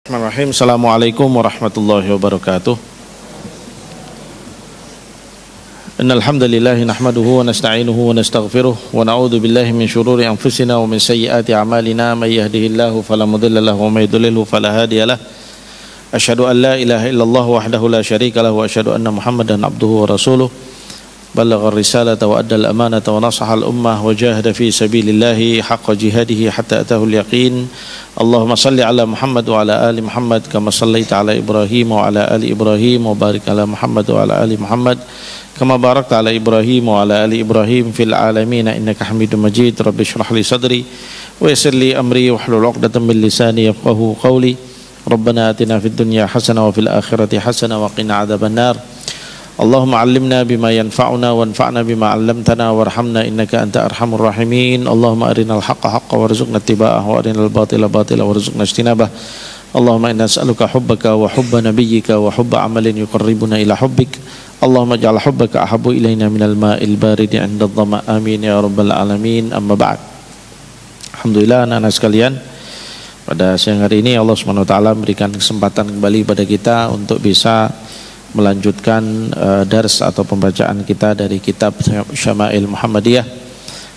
Bismillahirrahmanirrahim. Assalamualaikum warahmatullahi wabarakatuh. Innal hamdalillah nahmaduhu wa nasta'inuhu wa nastaghfiruh wa na'udzu billahi min shururi anfusina wa min sayyiati a'malina may yahdihillahu fala mudilla lahu wa may yudlilhu fala hadiya lahu. Asyhadu an la ilaha illallah wahdahu la syarika lahu wa asyhadu anna Muhammadan abduhu wa rasuluh. Ballagha ar-risalata wa adda al-amanata wa nasaha al-ummah wa jahada fi sabilillahi haqqa jihadihi hatta atahu al-yaqin. Allahumma salli ala Muhammad wa ala ali Muhammad kama sallaita ala Ibrahim wa ala ali Ibrahim wa barik ala Muhammad wa ala ali Muhammad kama barakta ala Ibrahim wa ala ali Ibrahim fil alamin innaka Hamidum Majid. Rabbi shrah li sadri wa yassir li amri wahlul 'uqdatam min lisani yafqahu qawli. Rabbana atina fid dunya hasanah wa fil akhirati hasanah wa qina adzabannar. Allahumma 'allimna bima yanfa'una wanfa'na bima 'allamtana warhamna innaka anta arhamur rahimin. Allahumma arinal haqqa haqqan warzuqna ittiba'ah wa arinal batila batila warzuqna ijtinabah. Allahumma inna nas'aluka hubbaka wa hubba nabiyyika wa hubba 'amalin yuqarribuna ila hubbik. Allahumma ij'al hubbaka ahabbu ilaina minal ma'il baridi 'inda adh-dhama. Amin ya rabbal alamin. Amma ba'd. Alhamdulillah anak-anak sekalian, pada siang hari ini Allah Subhanahu wa taala memberikan kesempatan kembali pada kita untuk bisa melanjutkan dars atau pembacaan kita dari kitab Syama'il Muhammadiyah.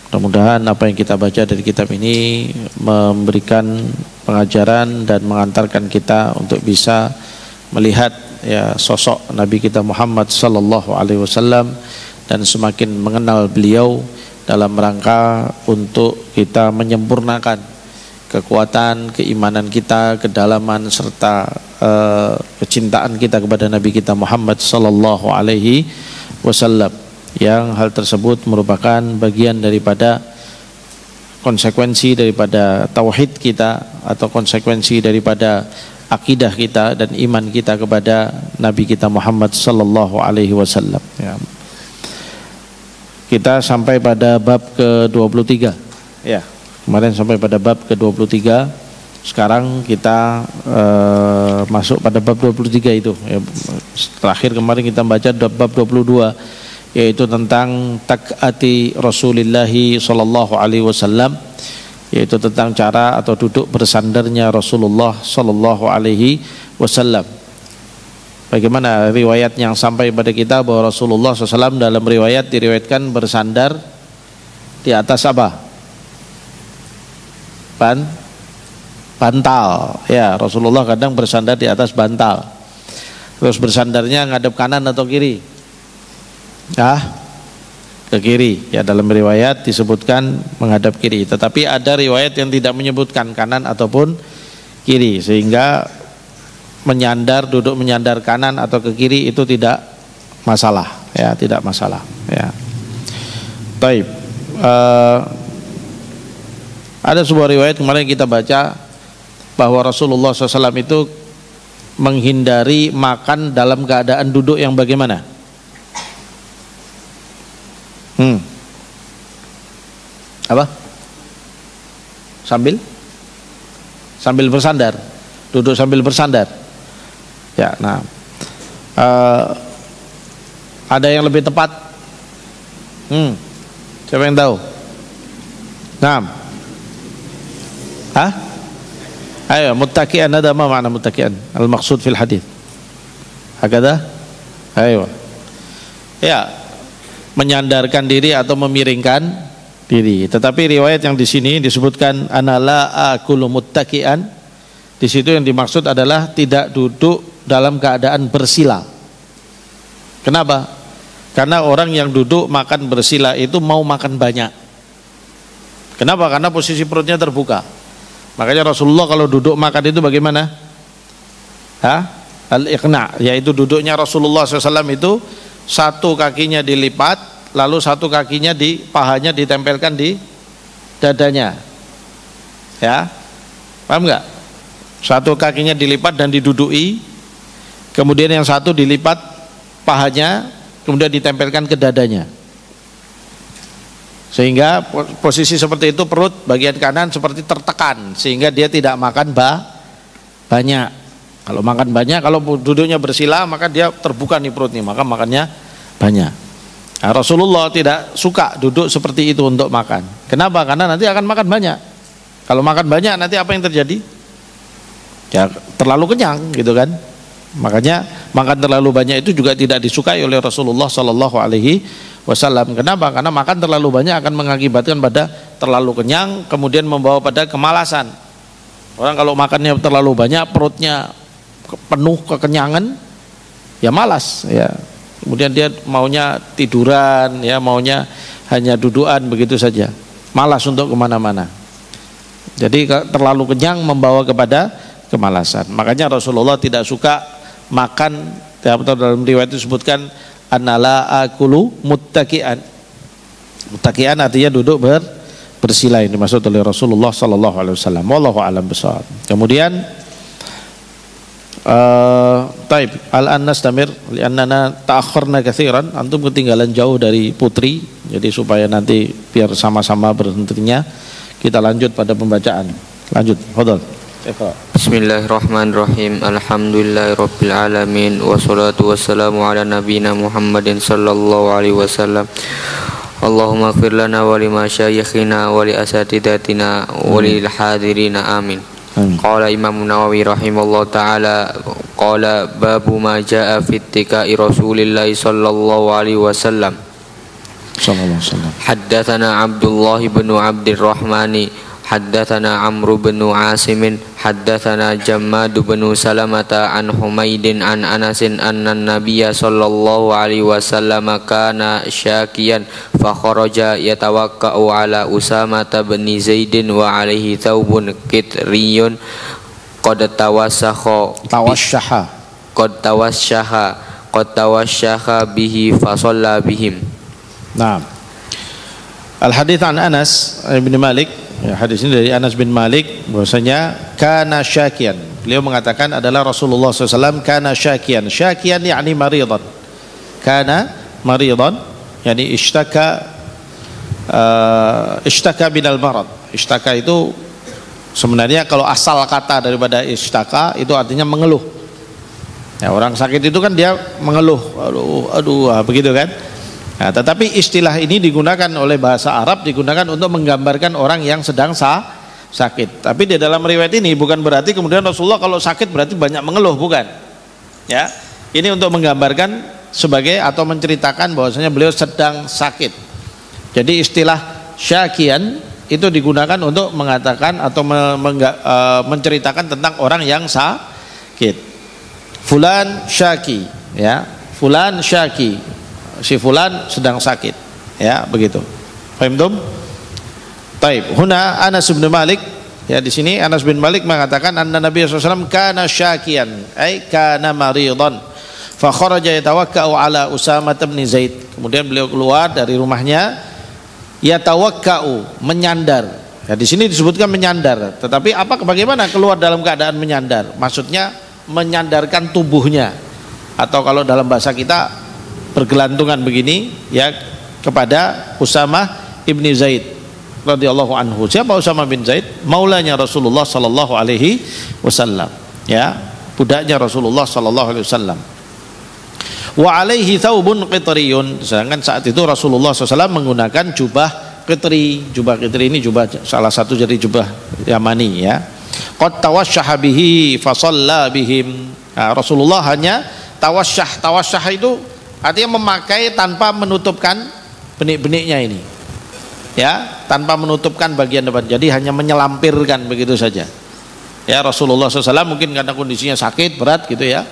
Mudah-mudahan apa yang kita baca dari kitab ini memberikan pengajaran dan mengantarkan kita untuk bisa melihat ya sosok Nabi kita Muhammad sallallahu alaihi wasallam dan semakin mengenal beliau dalam rangka untuk kita menyempurnakan kekuatan keimanan kita, kedalaman serta kecintaan kita kepada Nabi kita Muhammad sallallahu alaihi wasallam, yang hal tersebut merupakan bagian daripada konsekuensi daripada tauhid kita atau konsekuensi daripada akidah kita dan iman kita kepada Nabi kita Muhammad sallallahu alaihi wasallam ya. Kita sampai pada bab ke-23 ya. Kemarin sampai pada bab ke-23. Sekarang kita masuk pada bab 23 itu ya. Terakhir kemarin kita baca bab 22, yaitu tentang tak'ati Rasulillahi sallallahu alaihi wasallam, yaitu tentang cara atau duduk bersandarnya Rasulullah sallallahu alaihi wasallam. Bagaimana riwayat yang sampai pada kita bahwa Rasulullah SAW dalam riwayat diriwayatkan bersandar di atas apa? Bantal ya. Rasulullah kadang bersandar di atas bantal. Terus bersandarnya ngadep kanan atau kiri? Ke kiri ya. Dalam riwayat disebutkan menghadap kiri, tetapi ada riwayat yang tidak menyebutkan kanan ataupun kiri, sehingga duduk menyandar kanan atau ke kiri itu tidak masalah ya, tidak masalah ya. Baik. Ada sebuah riwayat kemarin kita baca bahwa Rasulullah SAW itu menghindari makan dalam keadaan duduk yang bagaimana? Apa? Sambil bersandar, duduk sambil bersandar. Ya, nah, ada yang lebih tepat? Siapa yang tahu? Nah. Ayo, muttaqian, ada apa makna muttaqian? Al-maqsud fil hadis. Hakada? Ayo. Ya, menyandarkan diri atau memiringkan diri. Tetapi riwayat yang di sini disebutkan anala akulu muttaqian. Di situ yang dimaksud adalah tidak duduk dalam keadaan bersila. Kenapa? Karena orang yang duduk makan bersila itu mau makan banyak. Kenapa? Karena posisi perutnya terbuka. Makanya Rasulullah kalau duduk makan itu bagaimana? Al-iqna', yaitu duduknya Rasulullah SAW itu satu kakinya dilipat, lalu satu kakinya pahanya ditempelkan di dadanya. Ya, paham nggak? Satu kakinya dilipat dan diduduki, kemudian yang satu dilipat pahanya, kemudian ditempelkan ke dadanya. Sehingga posisi seperti itu perut bagian kanan seperti tertekan, sehingga dia tidak makan banyak. Kalau makan banyak, kalau duduknya bersila maka dia terbuka nih perut nih, maka makannya banyak. Nah, Rasulullah tidak suka duduk seperti itu untuk makan. Kenapa? Karena nanti akan makan banyak. Kalau makan banyak nanti apa yang terjadi? Ya terlalu kenyang gitu kan. Makanya makan terlalu banyak itu juga tidak disukai oleh Rasulullah Sallallahu Alaihi Wasallam. Kenapa? Karena makan terlalu banyak akan mengakibatkan pada terlalu kenyang, kemudian membawa pada kemalasan. Orang kalau makannya terlalu banyak, perutnya penuh kekenyangan, ya malas ya. Kemudian dia maunya tiduran, ya maunya hanya dudukan begitu saja, malas untuk kemana-mana. Jadi terlalu kenyang membawa kepada kemalasan. Makanya Rasulullah tidak suka makan, atau dalam riwayat disebutkan annala akulu muttaqian. Muttaqian artinya duduk bersila, ini dimaksud oleh Rasulullah sallallahu alaihi wasallam. Wallahu a'lam bishawab. Kemudian taib al-an nastamir li'annana ta'akhkharna katsiran, antum ketinggalan jauh dari putri. Jadi supaya nanti biar sama-sama berhentinya, kita lanjut pada pembacaan. Lanjut, fadhal. Bismillahirrahmanirrahim. Alhamdulillahirabbil alamin wassalatu wassalamu ala nabiyyina Muhammadin sallallahu alaihi wasallam. Allahumma ighfir lana wa li masyayikhina wa li asatidatina wa lil hadirina amin. Qala Imam Nawawi rahimallahu taala qala babu ma jaa fi ittiqa'i Rasulillah sallallahu alaihi wasallam. Haddatsana Abdullah bin Abdurrahmani haddatsana Amr bin Asim haddatsana Jammad bin Salamata an Humaidin an Anasin anna Nabiyya sallallahu alaihi wasallam kana syakiyan fa kharaja yatawakka'u ala Usamah bin Zaidin wa alaihi thawbun qitriyun qad tawassaha bihi fa shalla bihim. Naam. Al hadits an Anas bin Malik, ya, hadis ini dari Anas bin Malik bahwasanya kana syakian. Beliau mengatakan adalah Rasulullah SAW kana syakian. Syakian yakni maridan. Kana maridan yakni ishtaka binal marad. Ishtaka itu sebenarnya kalau asal kata daripada ishtaka itu artinya mengeluh. Ya, orang sakit itu kan dia mengeluh, aduh begitu kan. Nah, tetapi istilah ini digunakan oleh bahasa Arab, digunakan untuk menggambarkan orang yang sedang sakit. Tapi di dalam riwayat ini bukan berarti kemudian Rasulullah kalau sakit berarti banyak mengeluh, bukan. Ya, ini untuk menggambarkan sebagai atau menceritakan bahwasanya beliau sedang sakit. Jadi istilah syakian itu digunakan untuk mengatakan atau menceritakan tentang orang yang sakit. Fulan syaki, ya, fulan syaki. Si fulan sedang sakit, ya begitu. Fahimtum? Taib. Huna Anas bin Malik, ya di sini Anas bin Malik mengatakan anna Nabi sallallahu alaihi wasallam kana syakian, ai kana maridan. Fa kharaja yatawakka'u ala Usamah bin Zaid. Kemudian beliau keluar dari rumahnya yatawakka'u, menyandar. Ya di sini disebutkan menyandar. Tetapi bagaimana keluar dalam keadaan menyandar? Maksudnya menyandarkan tubuhnya, atau kalau dalam bahasa kita bergelantungan begini ya kepada Usamah ibni Zaid radhiyallahu anhu. Siapa Usamah bin Zaid? Maulanya Rasulullah sallallahu alaihi wasallam, ya, budaknya Rasulullah sallallahu alaihi wasallam. Wa alaihi thawbun qitriyun. Sedangkan saat itu Rasulullah SAW menggunakan jubah qitri. Jubah qitri ini jubah salah satu dari jubah Yamani, ya. Qad tawassaha bihi fa shalla bihim. Nah, Rasulullah hanya tawasyah itu artinya memakai tanpa menutupkan benik-beniknya ini, ya, tanpa menutupkan bagian depan. Jadi hanya menyelampirkan begitu saja. Ya, Rasulullah SAW mungkin karena kondisinya sakit berat gitu ya,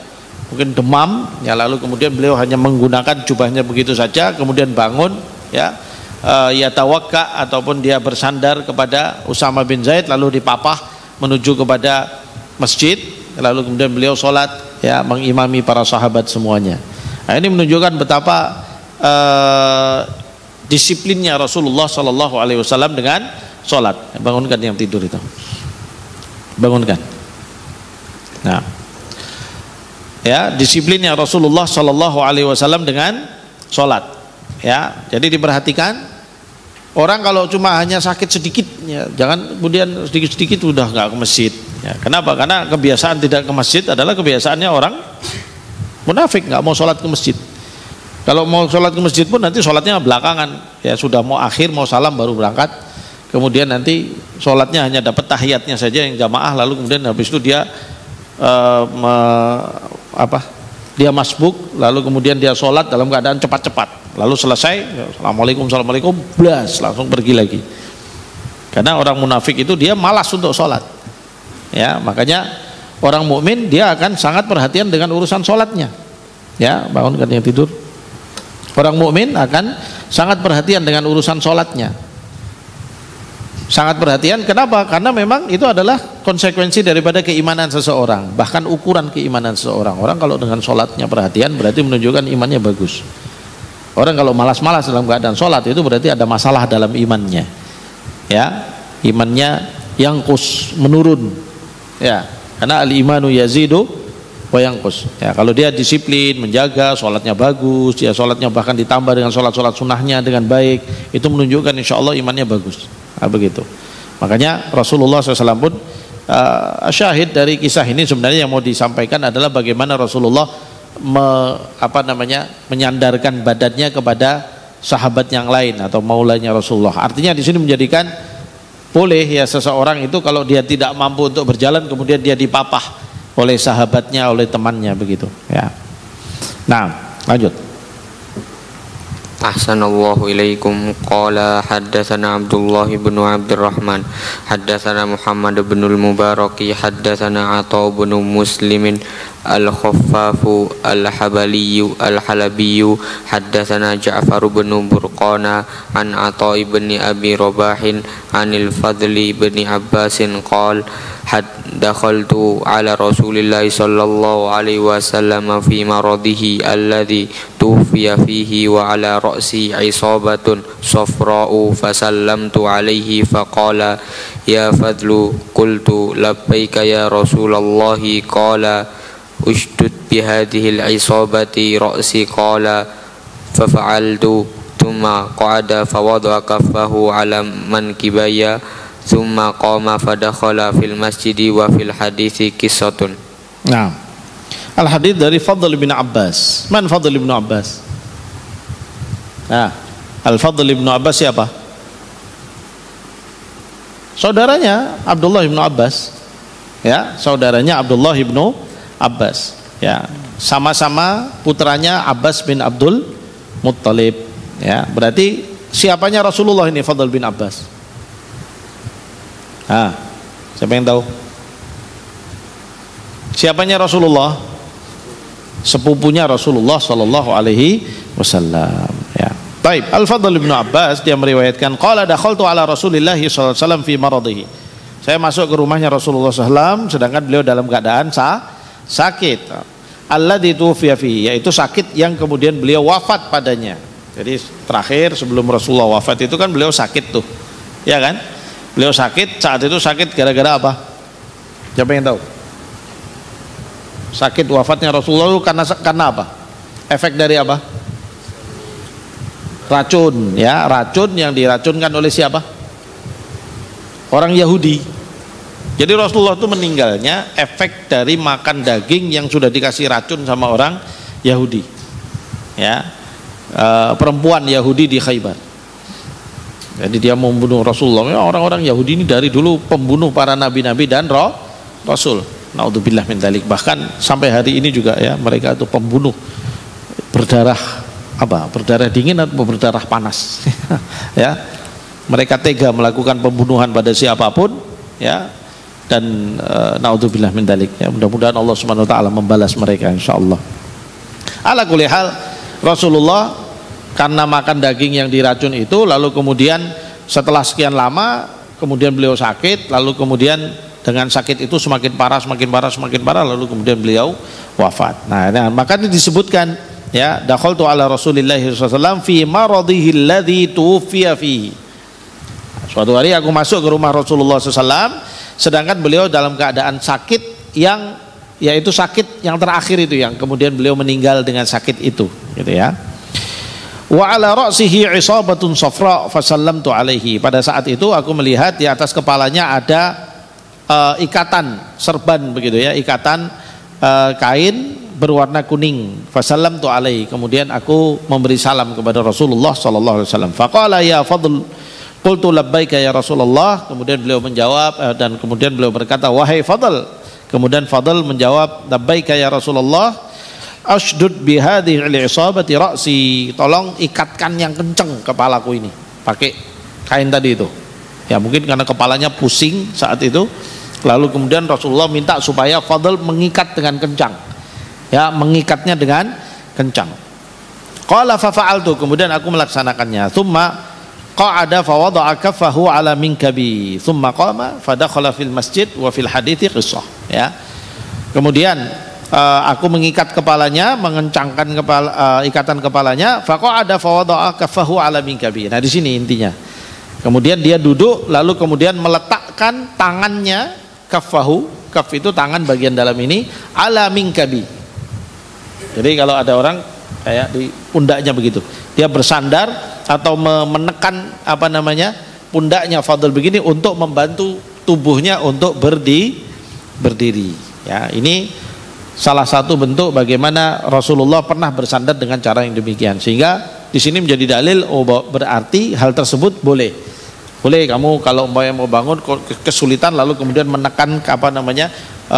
mungkin demam, ya, lalu kemudian beliau hanya menggunakan jubahnya begitu saja, kemudian bangun, ya, ya tawakka ataupun dia bersandar kepada Usamah bin Zaid, lalu dipapah menuju kepada masjid, lalu kemudian beliau sholat, ya, mengimami para sahabat semuanya. Nah, ini menunjukkan betapa disiplinnya Rasulullah Sallallahu Alaihi Wasallam dengan sholat. Bangunkan yang tidur itu, bangunkan. Nah, ya, disiplinnya Rasulullah Sallallahu Alaihi Wasallam dengan sholat. Ya, jadi diperhatikan. Orang kalau cuma hanya sakit sedikit, ya, jangan kemudian sedikit-sedikit udah nggak ke masjid. Ya, kenapa? Karena kebiasaan tidak ke masjid adalah kebiasaannya orang munafik, nggak mau sholat ke masjid. Kalau mau sholat ke masjid pun nanti sholatnya belakangan, ya, sudah mau akhir mau salam baru berangkat. Kemudian nanti sholatnya hanya dapat tahiyatnya saja yang jamaah, lalu kemudian habis itu dia dia masbuk, lalu kemudian dia sholat dalam keadaan cepat-cepat, lalu selesai, assalamualaikum, blas, langsung pergi lagi. Karena orang munafik itu dia malas untuk sholat, ya. Makanya orang mukmin dia akan sangat perhatian dengan urusan sholatnya, ya. Bangunkan yang tidur. Orang mukmin akan sangat perhatian dengan urusan sholatnya. Sangat perhatian, kenapa? Karena memang itu adalah konsekuensi daripada keimanan seseorang, bahkan ukuran keimanan seseorang. Orang kalau dengan sholatnya perhatian berarti menunjukkan imannya bagus. Orang kalau malas-malas dalam keadaan sholat itu berarti ada masalah dalam imannya, ya, imannya yangkus, menurun, ya, karena al-imanu yazidu wa yangkus, ya. Kalau dia disiplin, menjaga sholatnya bagus, dia sholatnya bahkan ditambah dengan sholat-sholat sunnahnya dengan baik, itu menunjukkan insya Allah imannya bagus. Nah, begitu. Makanya Rasulullah SAW pun syahid dari kisah ini sebenarnya yang mau disampaikan adalah bagaimana Rasulullah menyandarkan badannya kepada sahabat yang lain atau maulanya Rasulullah. Artinya di sini menjadikan boleh ya seseorang itu kalau dia tidak mampu untuk berjalan kemudian dia dipapah oleh sahabatnya, oleh temannya, begitu, ya. Nah, lanjut. Ahsanallahu ilaikum. Qala haddatsana Abdullah bin Abdurrahman haddatsana Muhammad bin al-Mubaraki haddatsana Atha bin Muslimin al-Khaffafu al-Habaliyu al-Halabiyu haddatsana Ja'far bin Burqana an Atha bin Abi Rabahin anil Fadli bin Abbasin qala dakhaltu ala Rasulillah sallallahu alaihi wasallam fi maradihi alladhi tufiya fihi wa ala ra'si isabatun safra'u fasallamtu alaihi faqala ya Fadlu qultu labbaika ya Rasulullah qala ushdud bihadhihi al-isabati ra'si qala fafa'altu thumma qa'ada fawada'a kaffahu ala mankibaya thumma qama fadakhala fil masjidi wa fil hadithi qissatun. Nah, al-hadits dari Fadl bin Abbas. Man Fadl bin Abbas? Nah, Al-Fadl bin Abbas siapa? Saudaranya Abdullah bin Abbas, ya, saudaranya Abdullah bin Abbas, ya, sama-sama putranya Abbas bin Abdul Muttalib, ya. Berarti siapanya Rasulullah ini Fadl bin Abbas? Siapa yang tahu? Siapanya Rasulullah? Sepupunya Rasulullah sallallahu alaihi wasallam, ya. Baik, Al-Fadl bin Abbas dia meriwayatkan qala dakhaltu ala Rasulillah sallallahu alaihi wasallam fi maradihi. Saya masuk ke rumahnya Rasulullah SAW sedangkan beliau dalam keadaan sakit. Alladzi tufiya fihi, yaitu sakit yang kemudian beliau wafat padanya. Jadi terakhir sebelum Rasulullah wafat itu kan beliau sakit tuh, ya kan? Beliau sakit, saat itu sakit gara-gara apa? Siapa yang tahu? Sakit wafatnya Rasulullah itu karena apa? Efek dari apa? Racun, ya, racun yang diracunkan oleh siapa? Orang Yahudi. Jadi Rasulullah itu meninggalnya efek dari makan daging yang sudah dikasih racun sama orang Yahudi, ya, perempuan Yahudi di Khaybar. Jadi dia membunuh Rasulullah. Ya, orang-orang Yahudi ini dari dulu pembunuh para nabi-nabi dan rasul. Naudzubillah min dzalik. Bahkan sampai hari ini juga, ya, mereka itu pembunuh berdarah berdarah dingin atau berdarah panas. Ya, mereka tega melakukan pembunuhan pada siapapun, ya, dan naudzubillah min dzalik, ya. Mudah-mudahan Allah Subhanahu wa taala membalas mereka insyaallah. Ala kulli hal, Rasulullah karena makan daging yang diracun itu, lalu kemudian setelah sekian lama kemudian beliau sakit, lalu kemudian dengan sakit itu semakin parah, lalu kemudian beliau wafat. Nah, maka ini disebutkan, ya, dakhaltu ala Rasulillah sallallahu alaihi wasallam fi maradihi alladzi tufiya fihi. Suatu hari aku masuk ke rumah Rasulullah SAW sedangkan beliau dalam keadaan sakit yang, yaitu sakit yang terakhir itu, yang kemudian beliau meninggal dengan sakit itu, gitu, ya. Wa ala ra'sihi isabatun safra fasallamtu alaihi. Pada saat itu aku melihat di atas kepalanya ada ikatan serban, begitu, ya, ikatan kain berwarna kuning. Fasallamtu alaihi. Kemudian aku memberi salam kepada Rasulullah sallallahu alaihi wasallam. Faqala ya Fadl qultu labbaika ya Rasulullah. Kemudian beliau menjawab dan kemudian beliau berkata, wahai Fadl, Kemudian Fadl menjawab, labbaika ya Rasulullah, ashdud bihadhihi al-isabati ra'si, tolong ikatkan yang kenceng kepalaku ini pakai kain tadi itu. Ya mungkin karena kepalanya pusing saat itu, lalu kemudian Rasulullah minta supaya Fadl mengikat dengan kencang, ya mengikatnya dengan kencang. Qala fa fa'altu, kemudian aku melaksanakannya. Tsumma qa'ada fa wada'a kaffahu ala minkabi, tsumma qama fa dakhala fil masjid wa fil hadithi qissah, ya. Kemudian aku mengikat kepalanya, mengencangkan ikatan kepalanya, fa qa'ada fa wada'a kaffahu ala minkabi. Nah di sini intinya. Kemudian dia duduk, lalu kemudian meletakkan tangannya, kaffahu, kaf itu tangan bagian dalam ini, ala minkabi. Jadi kalau ada orang kayak di pundaknya begitu, dia bersandar atau menekan pundaknya Fadl begini untuk membantu tubuhnya untuk berdiri. Ya, ini salah satu bentuk bagaimana Rasulullah pernah bersandar dengan cara yang demikian, sehingga di sini menjadi dalil berarti hal tersebut boleh kamu kalau mau bangun kesulitan lalu kemudian menekan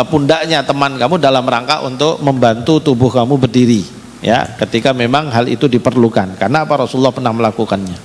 pundaknya teman kamu dalam rangka untuk membantu tubuh kamu berdiri, ya, ketika memang hal itu diperlukan. Karena apa? Rasulullah pernah melakukannya.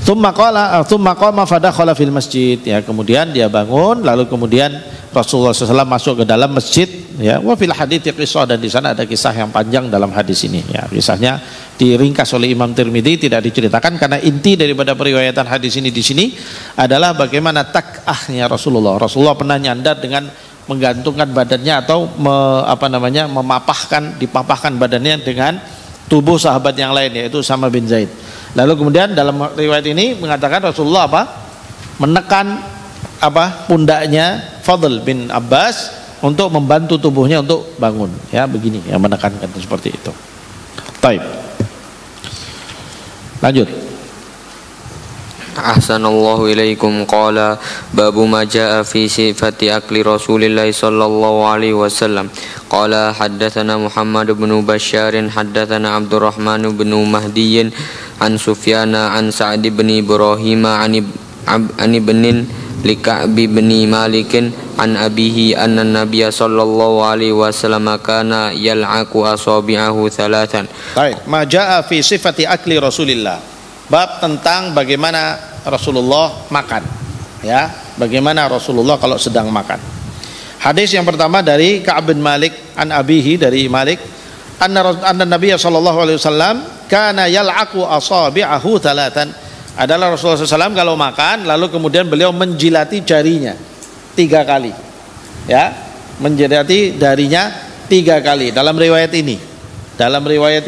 Tsumma qama fadakhala fil masjid, ya, kemudian dia bangun lalu kemudian Rasulullah SAW masuk ke dalam masjid, ya. Wa fil hadithi qissah, dan di sana ada kisah yang panjang dalam hadis ini, ya. Kisahnya diringkas oleh Imam Tirmidzi, tidak diceritakan karena inti daripada periwayatan hadis ini di sini adalah bagaimana takahnya Rasulullah. Rasulullah pernah nyandar dengan menggantungkan badannya atau dipapahkan badannya dengan tubuh sahabat yang lain, yaitu Usama bin Zaid. Lalu kemudian dalam riwayat ini mengatakan Rasulullah menekan pundaknya Fadl bin Abbas untuk membantu tubuhnya untuk bangun, ya, begini, ya, menekankan seperti itu. Baik, lanjut. Ahsanallahu ilaikum. Qala babu ma jaa fi sifati akli Rasulillah sallallahu alaihi wasallam. Qala haddatsana Muhammad bin Bashar haddatsana Abdurrahman bin Mahdi an Sufyan an Sa'd bin Ibrahim an ibnin Lika'b bin Malik an abihi anna Nabiy sallallahu alaihi wasallam kana yal'aqu asabi'ahu thalathan. Baik, ma jaa fi sifati akli Rasulillah. Bab tentang bagaimana Rasulullah makan, ya, bagaimana Rasulullah kalau sedang makan. Hadis yang pertama dari Ka'ab bin Malik an abihi, dari Malik, anna Nabiy sallallahu alaihi wasallam kana yal'aqu asabi'ahu thalathan. Adalah Rasulullah SAW kalau makan lalu kemudian beliau menjilati jarinya 3 kali, ya, menjilati jarinya 3 kali. Dalam riwayat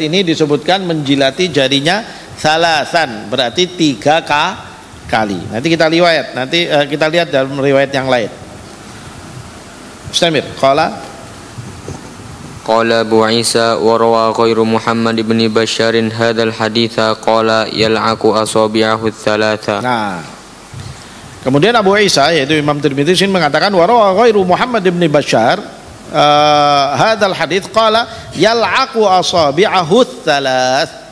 ini disebutkan menjilati jarinya salasan, berarti 3 kali. Nanti kita lihat dalam riwayat yang lain. Mustamir, Qala Abu Isa wa rawa ghairu Muhammad bin Bashar hadzal haditsa qala yal'aqu asabi'ahu thalatha. Nah, kemudian Abu Isa yaitu Imam Tirmidzi mengatakan wa rawa ghairu Muhammad bin Bashar hadzal hadits qala yal'aqu asabi'ahu thalath.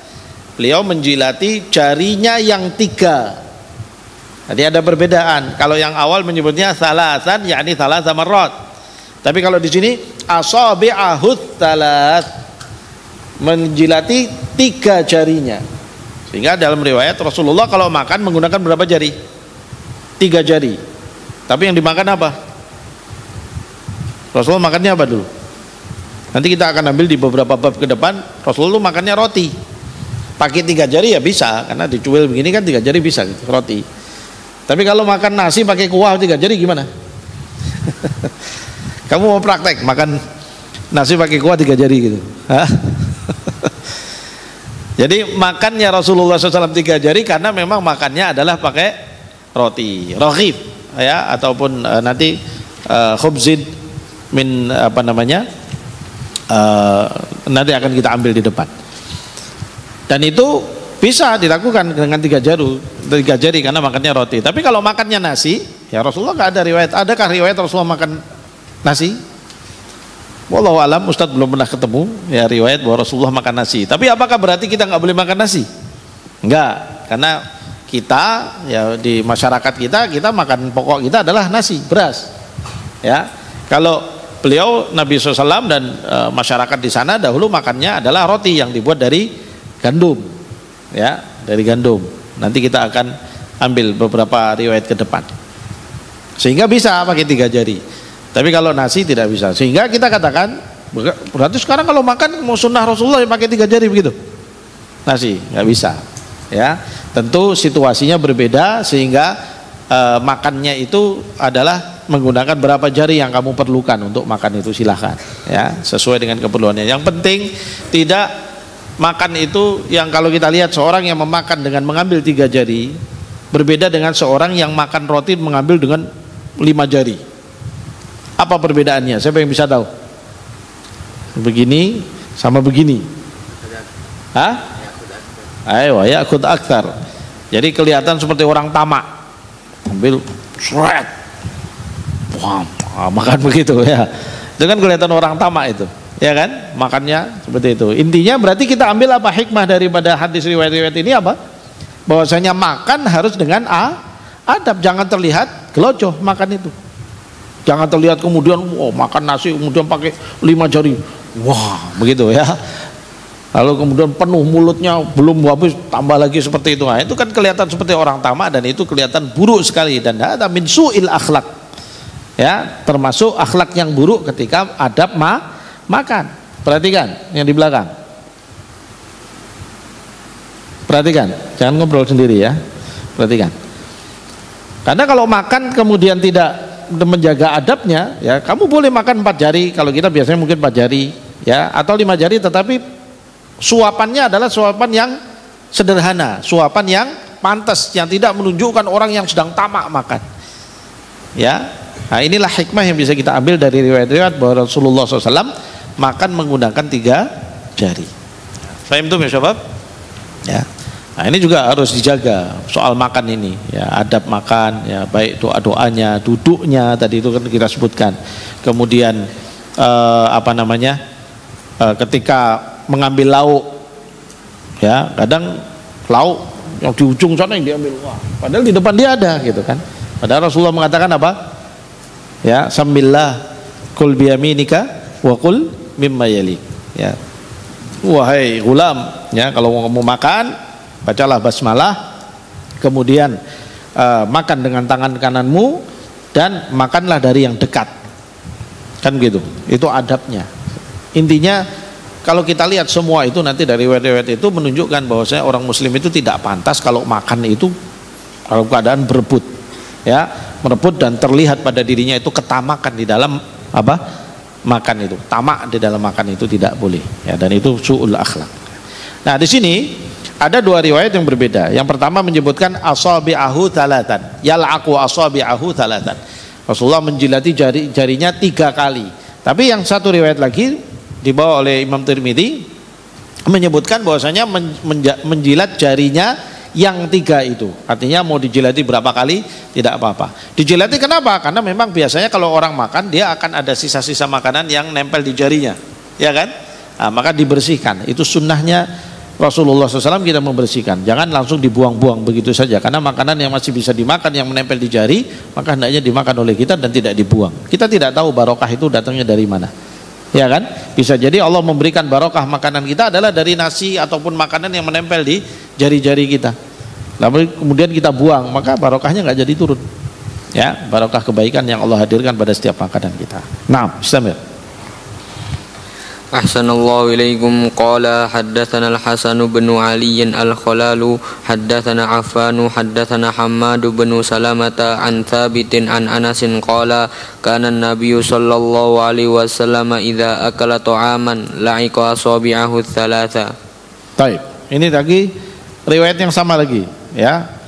Beliau menjilati jarinya yang 3. Jadi ada perbedaan. Kalau yang awal menyebutnya salasan, yakni salasa marrat. Tapi kalau di sini asabi'ahut thalath, menjilati 3 jarinya. Sehingga dalam riwayat Rasulullah kalau makan menggunakan berapa jari? 3 jari. Tapi yang dimakan apa? Rasulullah makannya apa dulu? Nanti kita akan ambil di beberapa bab ke depan. Rasulullah makannya roti. Pakai 3 jari ya bisa, karena dicuil begini kan 3 jari bisa gitu, roti. Tapi kalau makan nasi pakai kuah 3 jari gimana? Kamu mau praktek makan nasi pakai kuah 3 jari gitu? Hah? Jadi makannya Rasulullah SAW 3 jari karena memang makannya adalah pakai roti, roghib, ya, ataupun nanti khubzid min nanti akan kita ambil di depan. Dan itu bisa dilakukan dengan 3 jari karena makannya roti. Tapi kalau makannya nasi, ya Rasulullah nggak ada riwayat. Adakah riwayat Rasulullah makan nasi? Wallahu alam, Ustadz belum pernah ketemu ya riwayat bahwa Rasulullah makan nasi. Tapi apakah berarti kita nggak boleh makan nasi? Enggak, karena kita ya di masyarakat kita makan pokok kita adalah nasi, beras. Ya, Kalau beliau Nabi SAW dan masyarakat di sana dahulu makannya adalah roti yang dibuat dari gandum, ya, dari gandum. Nanti kita akan ambil beberapa riwayat ke depan. Sehingga bisa pakai 3 jari. Tapi kalau nasi tidak bisa. Sehingga kita katakan, berarti sekarang kalau makan mau sunnah Rasulullah pakai 3 jari begitu. Nasi nggak bisa. Ya, tentu situasinya berbeda sehingga makannya itu adalah menggunakan berapa jari yang kamu perlukan untuk makan itu, silahkan ya, sesuai dengan keperluannya. Yang penting tidak makan itu yang kalau kita lihat seorang yang memakan dengan mengambil 3 jari berbeda dengan seorang yang makan roti mengambil dengan 5 jari. Apa perbedaannya? Siapa yang bisa tahu? Begini sama begini. Hah? Ayo ya akut aktar. Jadi kelihatan seperti orang tamak. Ambil seret. Wah, makan begitu ya. Itu kan kelihatan orang tamak itu. Ya kan? Makannya seperti itu. Intinya berarti kita ambil apa hikmah daripada hadis riwayat-riwayat ini apa? Bahwasanya makan harus dengan adab, jangan terlihat gelojoh makan itu. Jangan terlihat kemudian makan nasi kemudian pakai 5 jari. Wah, begitu ya. Lalu kemudian penuh mulutnya belum habis tambah lagi seperti itu. Nah, itu kan kelihatan seperti orang tamak dan itu kelihatan buruk sekali dan ada min su'il akhlak. Ya, termasuk akhlak yang buruk ketika adab makan. Perhatikan yang di belakang. Perhatikan, jangan ngobrol sendiri ya. Perhatikan. Karena kalau makan kemudian tidak menjaga adabnya, ya kamu boleh makan 4 jari. Kalau kita biasanya mungkin 4 jari, ya, atau 5 jari, tetapi suapannya adalah suapan yang sederhana, suapan yang pantas, yang tidak menunjukkan orang yang sedang tamak makan. Ya, nah inilah hikmah yang bisa kita ambil dari riwayat-riwayat bahwa Rasulullah SAW makan menggunakan 3 jari. Fahim tuh ya syabab? Ya. Nah ini juga harus dijaga soal makan ini, ya, adab makan, ya, baik doa-doanya, duduknya tadi itu kan kita sebutkan. Kemudian ketika mengambil lauk, ya kadang lauk yang di ujung sana yang diambil, wah, padahal di depan dia ada gitu kan. Padahal Rasulullah mengatakan apa? Ya, sambillah kul biyaminika wa kul mimma yalik. Ya, wahai gulam, ya kalau mau makan bacalah basmalah, kemudian makan dengan tangan kananmu dan makanlah dari yang dekat, kan gitu. Itu adabnya. Intinya kalau kita lihat semua itu nanti dari riwayat-riwayat itu menunjukkan bahwasanya orang muslim itu tidak pantas kalau makan itu kalau keadaan berebut, ya, merebut dan terlihat pada dirinya itu ketamakan di dalam apa? Makan itu. Tamak di dalam makan itu tidak boleh, ya, dan itu su'ul akhlak. Nah, di sini ada 2 riwayat yang berbeda. Yang pertama menyebutkan asabi'ahu thalatan, yal'aqu asabi'ahu thalatan. Rasulullah menjilati jarinya 3 kali. Tapi yang satu riwayat lagi dibawa oleh Imam Tirmidzi menyebutkan bahwasanya menjilat jarinya yang 3 itu, artinya mau dijilati berapa kali tidak apa-apa. Dijilati kenapa? Karena memang biasanya kalau orang makan dia akan ada sisa-sisa makanan yang nempel di jarinya, ya kan? Nah, maka dibersihkan. Itu sunnahnya Rasulullah SAW, kita membersihkan. Jangan langsung dibuang-buang begitu saja, karena makanan yang masih bisa dimakan yang menempel di jari maka hendaknya dimakan oleh kita dan tidak dibuang. Kita tidak tahu barokah itu datangnya dari mana. Ya kan, bisa jadi Allah memberikan barokah makanan kita adalah dari nasi ataupun makanan yang menempel di jari-jari kita, lalu kemudian kita buang, maka barokahnya nggak jadi turun, ya, barokah kebaikan yang Allah hadirkan pada setiap makanan kita. Nah, bismillah. Ahsanallahu ilaikum. Qala haddatsana al-Hasan bin Ali al-Khalalu haddatsana Affanu haddatsana Hammad bin Salamata an Thabitin an Anasin qala kana an-nabiyyu sallallahu alaihi wasallam idza akala ta'aman la'iqa asabi'ahu thalatha. Baik, ini lagi riwayat yang sama lagi, ya.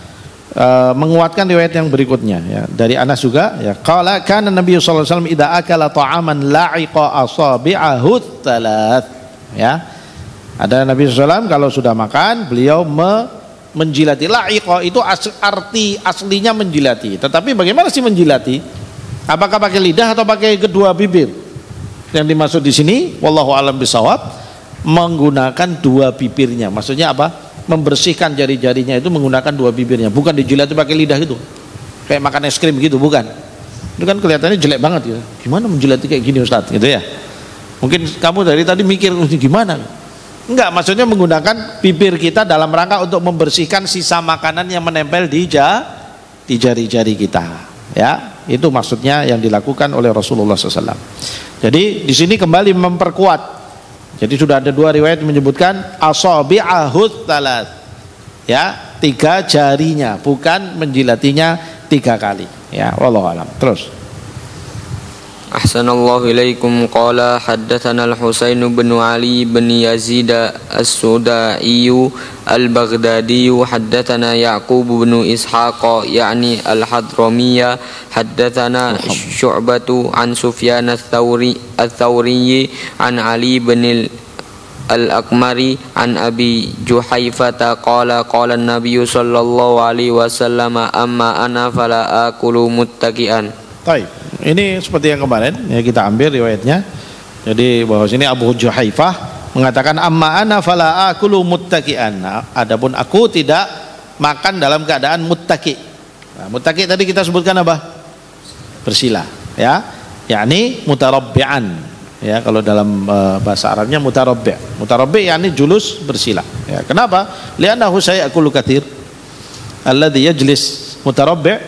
Menguatkan riwayat yang berikutnya, ya, dari Anas juga, ya, qala kana Nabi sallallahu alaihi wasallam idza akala ta'aman la'iqa asabi'ahu thalath, ya. Ada Nabi sallallahu kalau sudah makan beliau menjilati. La'iqa itu arti aslinya menjilati, tetapi bagaimana sih menjilati? Apakah pakai lidah atau pakai kedua bibir? Yang dimaksud di sini wallahu alam bisawab, menggunakan 2 bibirnya. Maksudnya apa? Membersihkan jari-jarinya itu menggunakan 2 bibirnya, bukan dijilati pakai lidah itu kayak makan es krim gitu, bukan. Itu kan kelihatannya jelek banget gitu. Gimana menjilati kayak gini Ustaz gitu ya. Mungkin kamu dari tadi mikir gimana? Enggak, maksudnya menggunakan bibir kita dalam rangka untuk membersihkan sisa makanan yang menempel di jari-jari kita. Ya, itu maksudnya yang dilakukan oleh Rasulullah SAW. Jadi di sini kembali memperkuat. Jadi sudah ada dua riwayat menyebutkan asabi'ahut talat. Ya, 3 jarinya, bukan menjilatinya 3 kali. Ya, wallahu alam. Terus. Ahsanallahu ilaikum qala haddatsana al-Husain bin Ali bin Yazid as-Sudai al-Baghdadi haddatsana Yaqub bin Ishaq yakni al-Hadramiyya haddatsana Syu'batu an Sufyan ats-Tsauri an Ali bin al-Akmari an Abi Juhaifata qala qala an-nabiy sallallahu alaihi wasallam amma ana fala akulu muttaqian. Baik, ini seperti yang kemarin ya, kita ambil riwayatnya. Jadi bahwa sini Abu Juhaifah mengatakan amma ana fala akulu muttaqian. Nah, adapun aku tidak makan dalam keadaan muttaqi. Nah, muttaqi tadi kita sebutkan apa? Bersila, ya. Yakni mutarabbi'an. Ya, kalau dalam bahasa Arabnya mutarabbi'. Mutarabbi' yakni julus bersila. Ya, kenapa? Li'annahu sayakulu katsir. Alladhi yajlis mutarabbi'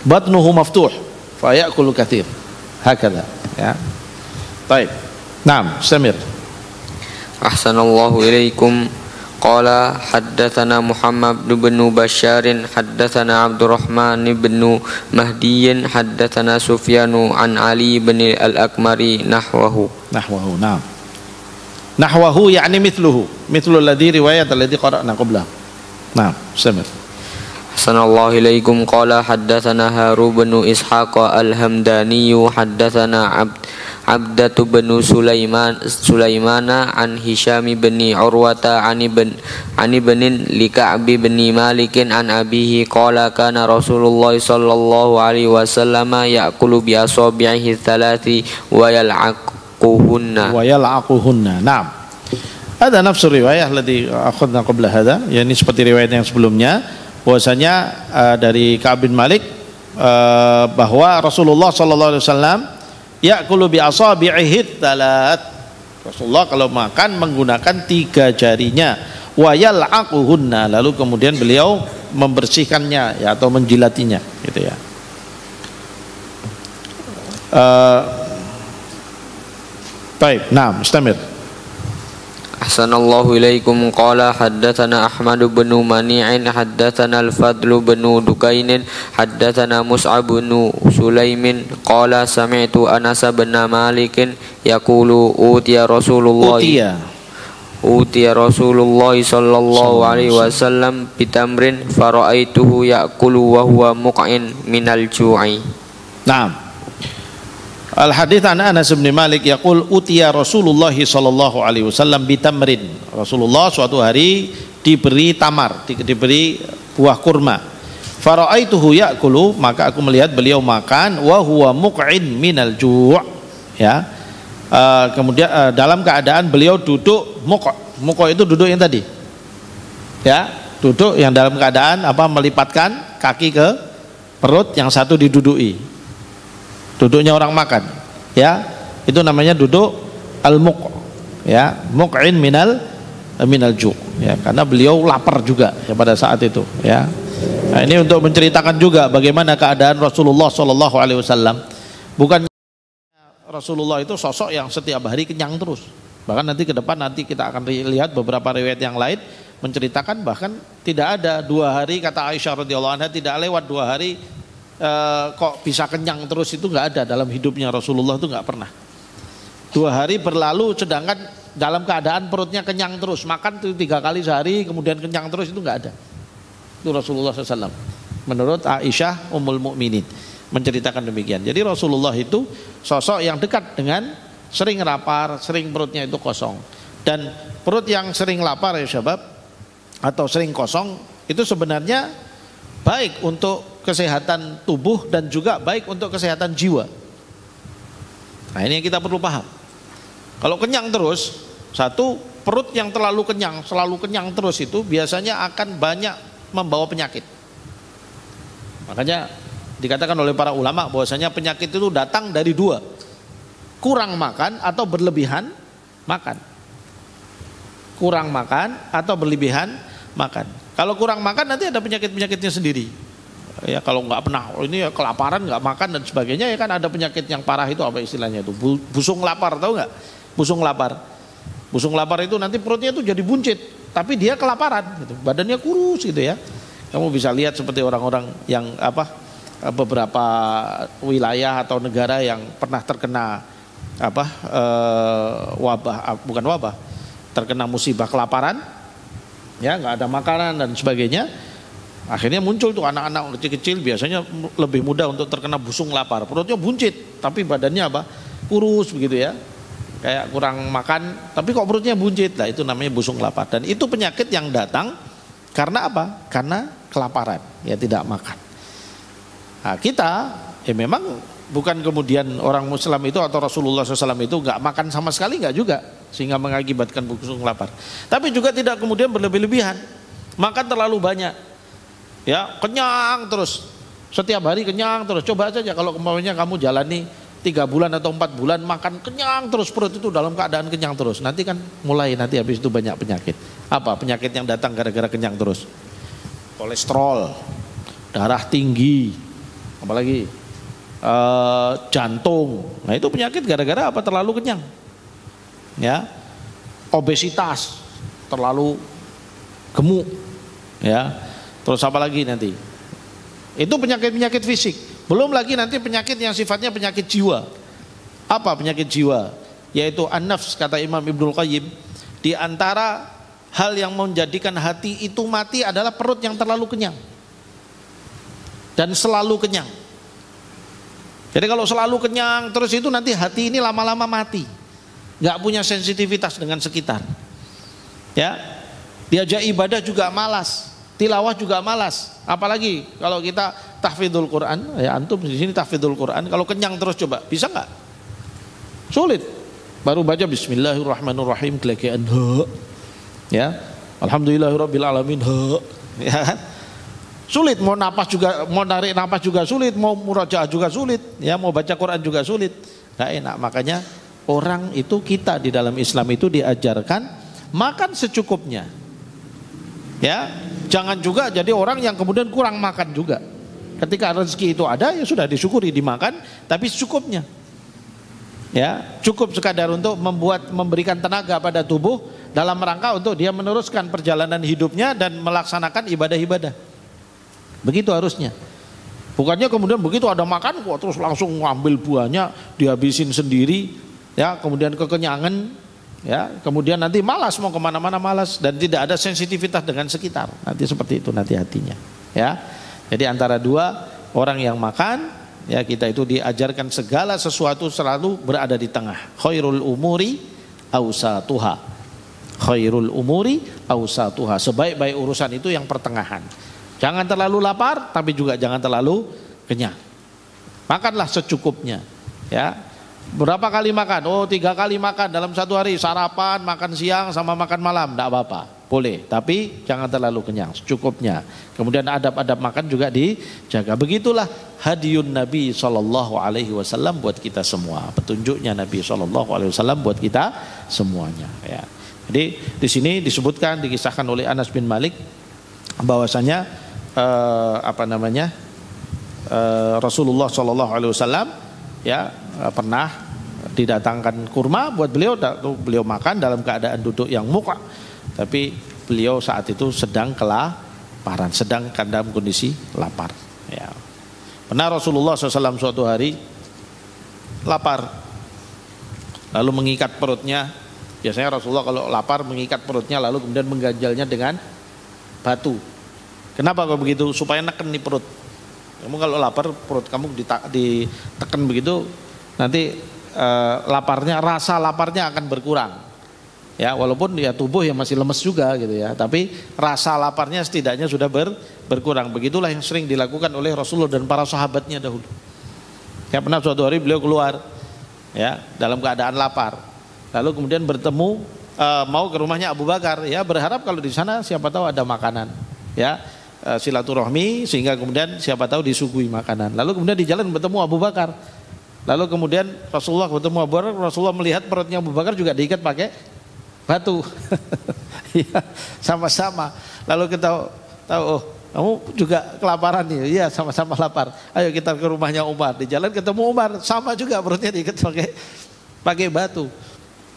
batnuhu maftuh. Fayakulu kathir hakadha ya. Baik. Naam, Samir. Ahsanallahu ilaikum qala haddatsana Muhammad bin Bashar haddatsana Abdurrahman bin Mahdi haddatsana Sufyanu an Ali bin al-Akmari nahwahu. Naam. Nahwahu yakni mithluhu alladhi riwayat alladhi qara'na qabla. Naam, Samir. Sanallahu ilaikum qala haddatsana Haru bin Ishaq al-Hamdani haddatsana Abdatu bin Sulaimana an Hisham bin Urwata an ibn Lika'b bin Malik an abihi qala kana Rasulullah sallallahu alaihi wasallam ya'kulu bi asabi'ihi thalathi wa yal'aquhunna. Naam. Ada nafsu riwayah alladhi akhadna qabla hadha, yakni seperti riwayat yang sebelumnya. Bahwasanya dari Ka'ab bin Malik bahwa Rasulullah sallallahu alaihi wasallam ya'kulu bi asabi'ihi talat. Rasulullah kalau makan menggunakan 3 jarinya, wa yal'aquhunna, lalu kemudian beliau membersihkannya ya, atau menjilatinya gitu ya. Baik, nah, mustamir. Ahsanallahu ilaikum qala haddatsana Ahmad bin Mani'in haddatsana al-Fadl bin Dukain haddatsana Mus'ab bin Sulaimin qala sami'tu Anas bin Malik yaqulu utiya Rasulullah sallallahu alaihi wasallam bitamrin fara'aituhu ya'kulu wa huwa muq'in minal ju'i. Naam. Al-hadits an Anas bin Malik yaqul utiya Rasulullah sallallahu alaihi wasallam bitamrin. Rasulullah suatu hari diberi tamar, diberi buah kurma. Faraaituhu ya'kulu, maka aku melihat beliau makan wa huwa muq'in minal ju'. Ya. Kemudian dalam keadaan beliau duduk muqa itu duduk yang tadi. Ya, duduk yang dalam keadaan apa, melipatkan kaki ke perut, yang satu diduduki. Duduknya orang makan, ya, itu namanya duduk al-muq, ya, muq'in minal ju', ya, karena beliau lapar juga ya pada saat itu, ya. Nah, ini untuk menceritakan juga bagaimana keadaan Rasulullah Shallallahu Alaihi Wasallam. Bukan Rasulullah itu sosok yang setiap hari kenyang terus. Bahkan nanti ke depan nanti kita akan lihat beberapa riwayat yang lain menceritakan bahkan tidak ada 2 hari, kata Aisyah radhiyallahu anha, tidak lewat 2 hari kok bisa kenyang terus, itu nggak ada dalam hidupnya Rasulullah, itu nggak pernah. 2 hari berlalu sedangkan dalam keadaan perutnya kenyang terus, makan itu 3 kali sehari kemudian kenyang terus, itu nggak ada. Itu Rasulullah SAW menurut Aisyah Ummul Mukminin menceritakan demikian. Jadi Rasulullah itu sosok yang dekat dengan sering lapar, sering perutnya itu kosong. Dan perut yang sering lapar ya syabab, atau sering kosong, itu sebenarnya baik untuk kesehatan tubuh dan juga baik untuk kesehatan jiwa. Nah, ini yang kita perlu paham. Kalau kenyang terus, satu, perut yang terlalu kenyang, selalu kenyang terus itu biasanya akan banyak membawa penyakit. Makanya Dikatakan oleh para ulama bahwasanya penyakit itu datang dari dua, kurang makan atau berlebihan makan. Kurang makan atau berlebihan makan. Kalau kurang makan nanti ada penyakit-penyakitnya sendiri. Ya kalau nggak pernah, ini ya kelaparan nggak makan dan sebagainya, ya kan ada penyakit yang parah itu, apa istilahnya itu? Busung lapar, tahu nggak? Busung lapar. Busung lapar itu nanti perutnya itu jadi buncit, tapi dia kelaparan, gitu. Badannya kurus gitu ya. Kamu bisa lihat seperti orang-orang yang beberapa wilayah atau negara yang pernah terkena wabah, bukan wabah, terkena musibah kelaparan, ya nggak ada makanan dan sebagainya. Akhirnya muncul tuh anak-anak kecil-kecil, biasanya lebih mudah untuk terkena busung lapar, perutnya buncit, tapi badannya kurus begitu ya, kayak kurang makan, tapi kok perutnya buncit, lah itu namanya busung lapar. Dan itu penyakit yang datang karena apa? Karena kelaparan, ya tidak makan. Nah, kita memang bukan kemudian orang Muslim itu atau Rasulullah SAW itu nggak makan sama sekali, nggak juga, sehingga mengakibatkan busung lapar. Tapi juga tidak kemudian berlebih-lebihan, makan terlalu banyak, ya kenyang terus, setiap hari kenyang terus. Coba saja kalau umpamanya kamu jalani 3 bulan atau 4 bulan makan kenyang terus, perut itu dalam keadaan kenyang terus, nanti kan mulai nanti habis itu banyak penyakit. Apa penyakit yang datang gara-gara kenyang terus? Kolesterol, darah tinggi, apalagi jantung. Nah itu penyakit gara-gara apa? Terlalu kenyang, ya. Obesitas, terlalu gemuk, ya. Terus apa lagi nanti? Itu penyakit-penyakit fisik. Belum lagi nanti penyakit yang sifatnya penyakit jiwa. Apa penyakit jiwa? Yaitu an-nafs, kata Imam Ibnul Qayyim. Di antara hal yang menjadikan hati itu mati adalah perut yang terlalu kenyang dan selalu kenyang. Jadi kalau selalu kenyang terus itu nanti hati ini lama-lama mati, nggak punya sensitivitas dengan sekitar. Ya, diajak ibadah juga malas, tilawah juga malas. Apalagi kalau kita tahfidzul Quran, ya antum di sini tahfidzul Quran, kalau kenyang terus coba bisa nggak? Sulit. Baru baca Bismillahirrahmanirrahim kelekean ya, Alhamdulillahirabbil alamin ya kan? Sulit, mau napas juga, mau narik napas juga sulit, mau murajaah juga sulit, ya mau baca Quran juga sulit, nggak enak. Makanya orang itu, kita di dalam Islam itu diajarkan makan secukupnya, ya jangan juga jadi orang yang kemudian kurang makan juga. Ketika rezeki itu ada ya sudah disyukuri, dimakan, tapi secukupnya, ya cukup sekadar untuk memberikan tenaga pada tubuh dalam rangka untuk dia meneruskan perjalanan hidupnya dan melaksanakan ibadah-ibadah. Begitu harusnya. Bukannya kemudian begitu ada makan kok terus langsung ngambil buahnya dihabisin sendiri, ya kemudian kekenyangan, ya kemudian nanti malas, mau kemana-mana malas, dan tidak ada sensitivitas dengan sekitar. Nanti seperti itu nanti hatinya, ya. Jadi antara dua, orang yang makan, ya kita itu diajarkan segala sesuatu selalu berada di tengah. Khairul umuri awsatuha. Khairul umuri awsatuha. Sebaik-baik urusan itu yang pertengahan. Jangan terlalu lapar, tapi juga jangan terlalu kenyang. Makanlah secukupnya, ya. Berapa kali makan? Oh 3 kali makan dalam satu hari, sarapan, makan siang, sama makan malam, tidak apa-apa, boleh. Tapi jangan terlalu kenyang, secukupnya. Kemudian adab-adab makan juga dijaga. Begitulah hadiyun Nabi SAW buat kita semua. Petunjuknya Nabi SAW buat kita semuanya, ya. Jadi di sini disebutkan, dikisahkan oleh Anas bin Malik bahwasanya Rasulullah SAW ya pernah didatangkan kurma buat beliau, beliau makan dalam keadaan duduk yang muka, tapi beliau saat itu sedang kelaparan, sedang dalam kondisi lapar, ya. Pernah Rasulullah SAW suatu hari lapar, lalu mengikat perutnya. Biasanya Rasulullah kalau lapar mengikat perutnya lalu kemudian mengganjalnya dengan batu. Kenapa kok begitu? Supaya neken nih perut. Kamu kalau lapar perut kamu ditekan begitu, nanti rasa laparnya akan berkurang. Ya, walaupun ya tubuh yang masih lemes juga gitu ya, tapi rasa laparnya setidaknya sudah berkurang. Begitulah yang sering dilakukan oleh Rasulullah dan para sahabatnya dahulu. Ya, pernah suatu hari beliau keluar, ya dalam keadaan lapar. Lalu kemudian bertemu mau ke rumahnya Abu Bakar, ya berharap kalau di sana siapa tahu ada makanan, ya. silaturahmi, sehingga kemudian siapa tahu disuguhi makanan. Lalu kemudian di jalan bertemu Abu Bakar. Lalu kemudian Rasulullah bertemu Abu Bakar, Rasulullah melihat perutnya Abu Bakar juga diikat pakai batu. Ya, sama-sama. Lalu kita tahu, oh kamu juga kelaparan nih. Iya, sama-sama lapar. Ayo kita ke rumahnya Umar. Di jalan ketemu Umar, sama juga perutnya diikat pakai batu.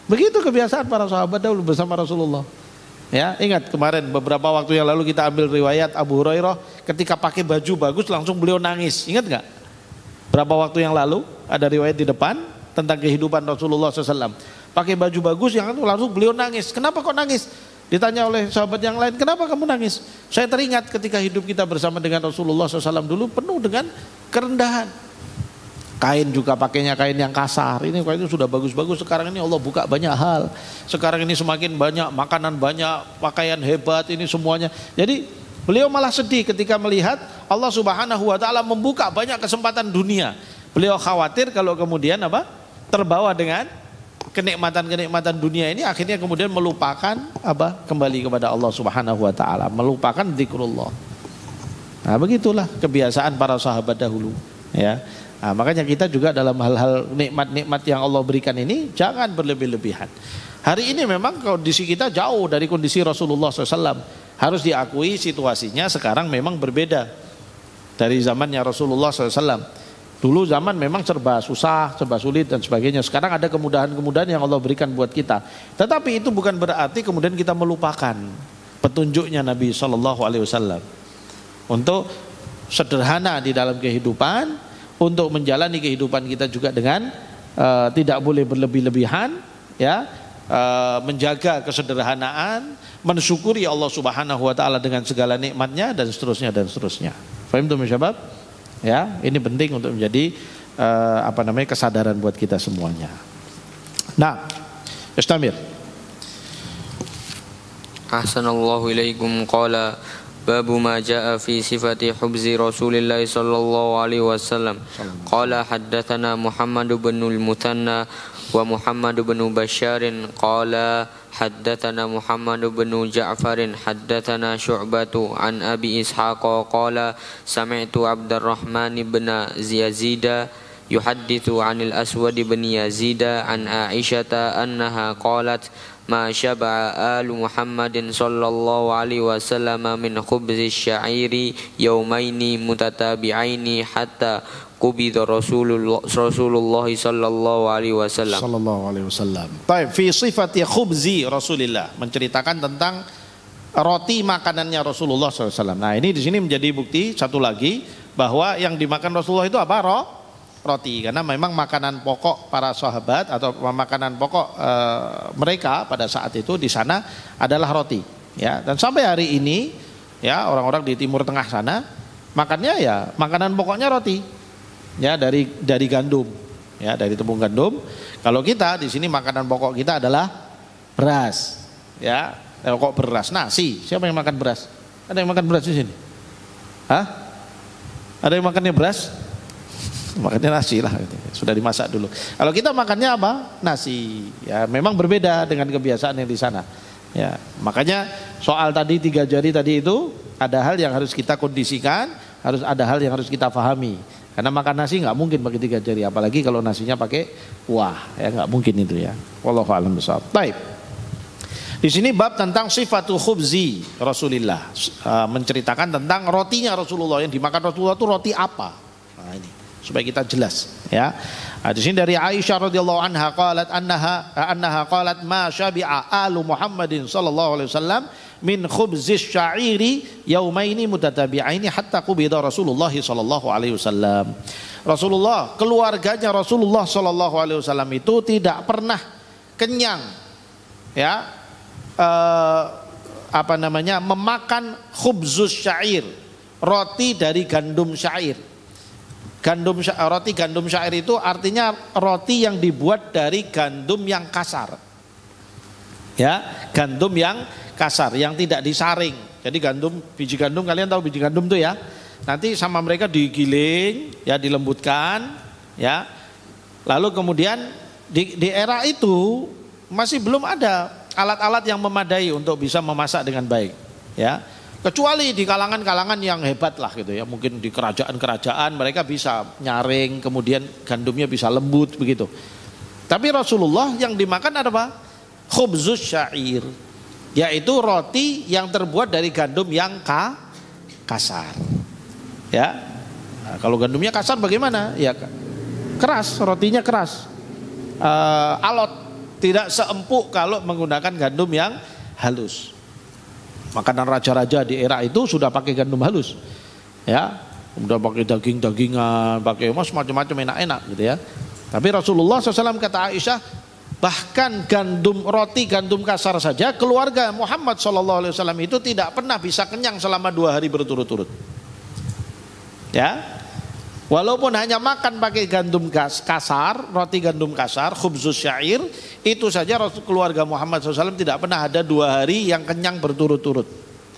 Begitu kebiasaan para sahabat dahulu bersama Rasulullah. Ya, ingat kemarin beberapa waktu yang lalu kita ambil riwayat Abu Hurairah ketika pakai baju bagus langsung beliau nangis. Ingat nggak? Berapa waktu yang lalu ada riwayat di depan tentang kehidupan Rasulullah SAW. Pakai baju bagus yang itu langsung beliau nangis. Kenapa kok nangis? Ditanya oleh sahabat yang lain, kenapa kamu nangis? Saya teringat ketika hidup kita bersama dengan Rasulullah SAW dulu penuh dengan kerendahan. Kain juga pakainya kain yang kasar. Ini kain itu sudah bagus-bagus. Sekarang ini Allah buka banyak hal. Sekarang ini semakin banyak makanan, banyak pakaian hebat, ini semuanya. Jadi beliau malah sedih ketika melihat Allah Subhanahu wa taala membuka banyak kesempatan dunia. Beliau khawatir kalau kemudian terbawa dengan kenikmatan-kenikmatan dunia ini, akhirnya kemudian melupakan kembali kepada Allah Subhanahu wa taala, melupakan zikrullah. Nah, begitulah kebiasaan para sahabat dahulu, ya. Nah, makanya kita juga dalam hal-hal nikmat-nikmat yang Allah berikan ini jangan berlebih-lebihan. Hari ini memang kondisi kita jauh dari kondisi Rasulullah SAW. Harus diakui situasinya sekarang memang berbeda dari zamannya Rasulullah SAW. Dulu zaman memang serba susah, serba sulit dan sebagainya. Sekarang ada kemudahan-kemudahan yang Allah berikan buat kita. Tetapi itu bukan berarti kemudian kita melupakan petunjuknya Nabi SAW untuk sederhana di dalam kehidupan, untuk menjalani kehidupan kita juga dengan tidak boleh berlebih-lebihan, ya, menjaga kesederhanaan, mensyukuri Allah Subhanahu wa taala dengan segala nikmatnya dan seterusnya dan seterusnya. Fahim tuh syabab? Ya, ini penting untuk menjadi kesadaran buat kita semuanya. Nah, istamir. Ahsanallahu ilaikum qala babu ma jaa fi sifati hubzi Rasulillah sallallahu alaihi wasallam. Qala haddatsana Muhammad bin al-Muthanna wa Muhammad bin Basharin qala haddatsana Muhammad bin Ja'farin haddatsana Syu'batu an Abi Ishaq qala sami'tu Abdurrahman bin Yazid yuhadditsu 'anil Aswad bin Yazid an Aisyah annaha qalat ma syaba'a alu Muhammadin sallallahu alaihi wasallam min khubzi sya'iri yaumaini mutatabi'aini hatta qubida Rasulullah sallallahu alaihi wasallam. Baik, fi sifati khubzi Rasulillah, menceritakan tentang roti makanannya Rasulullah SAW. Nah, ini di sini menjadi bukti satu lagi bahwa yang dimakan Rasulullah itu apa? Roti, karena memang makanan pokok para sahabat atau makanan pokok mereka pada saat itu di sana adalah roti, ya. Dan sampai hari ini, ya, orang-orang di Timur Tengah sana makannya ya makanan pokoknya roti, ya, dari gandum, ya, dari tepung gandum. Kalau kita di sini makanan pokok kita adalah beras, ya, pokok beras, nasi. Siapa yang makan beras? Ada yang makan beras di sini? Hah? Ada yang makannya beras? Makannya nasi lah, sudah dimasak dulu. Kalau kita makannya apa? Nasi. Ya, memang berbeda dengan kebiasaan yang di sana. Ya, makanya soal tadi 3 jari tadi itu ada hal yang harus kita kondisikan, harus ada hal yang harus kita pahami. Karena makan nasi nggak mungkin pakai 3 jari, apalagi kalau nasinya pakai kuah, ya nggak mungkin itu ya. Wallahu a'lam bishawab. Baik. Di sini bab tentang sifatul khubzi Rasulillah, menceritakan tentang rotinya Rasulullah, yang dimakan Rasulullah itu roti apa. Nah, ini supaya kita jelas, ya. Nah, di sini dari Aisyah radhiyallahu anha qalat annaha qalat ma syabi'a alu Muhammadin sallallahu alaihi wasallam min khubzis sya'iri yaumaini mutatabi'aini hatta qubida Rasulullah sallallahu alaihi wasallam. Rasulullah, keluarganya Rasulullah sallallahu alaihi wasallam itu tidak pernah kenyang, ya, memakan khubzus syair, roti dari gandum syair. Roti gandum syair itu artinya roti yang dibuat dari gandum yang kasar, ya, gandum yang kasar yang tidak disaring. Jadi biji gandum, kalian tahu biji gandum tuh ya, nanti sama mereka digiling, ya, dilembutkan, ya, lalu kemudian di era itu masih belum ada alat-alat yang memadai untuk bisa memasak dengan baik, ya. Kecuali di kalangan-kalangan yang hebat lah gitu ya, mungkin di kerajaan-kerajaan mereka bisa nyaring, kemudian gandumnya bisa lembut begitu. Tapi Rasulullah yang dimakan ada apa? Khubzus syair, yaitu roti yang terbuat dari gandum yang kasar. Ya, nah, kalau gandumnya kasar bagaimana? Ya keras, rotinya keras, alot, tidak seempuk kalau menggunakan gandum yang halus. Makanan raja-raja di era itu sudah pakai gandum halus, ya, udah pakai daging-dagingan, pakai macam-macam enak-enak gitu ya. Tapi Rasulullah SAW kata Aisyah, bahkan roti gandum kasar saja keluarga Muhammad SAW itu tidak pernah bisa kenyang selama 2 hari berturut-turut. Ya, walaupun hanya makan pakai gandum kasar, roti gandum kasar, khubzus syair, itu saja keluarga Muhammad SAW tidak pernah ada 2 hari yang kenyang berturut-turut.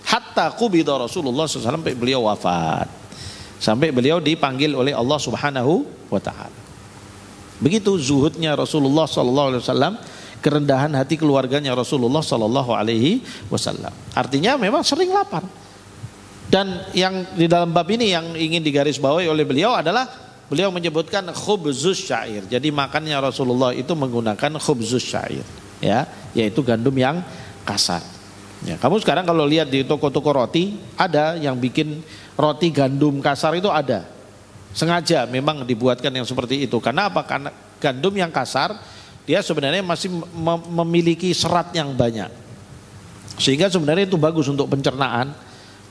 Hatta qubida Rasulullah SAW sampai beliau wafat, sampai beliau dipanggil oleh Allah Subhanahu wa Ta'ala. Begitu zuhudnya Rasulullah SAW, kerendahan hati keluarganya Rasulullah SAW. Artinya memang sering lapar. Dan yang di dalam bab ini yang ingin digarisbawahi oleh beliau adalah beliau menyebutkan khubzus syair. Jadi makannya Rasulullah itu menggunakan khubzus syair, ya, yaitu gandum yang kasar. Ya, kamu sekarang kalau lihat di toko-toko roti ada yang bikin roti gandum kasar itu ada. Sengaja memang dibuatkan yang seperti itu. Karena apa? Karena gandum yang kasar dia sebenarnya masih memiliki serat yang banyak. Sehingga sebenarnya itu bagus untuk pencernaan.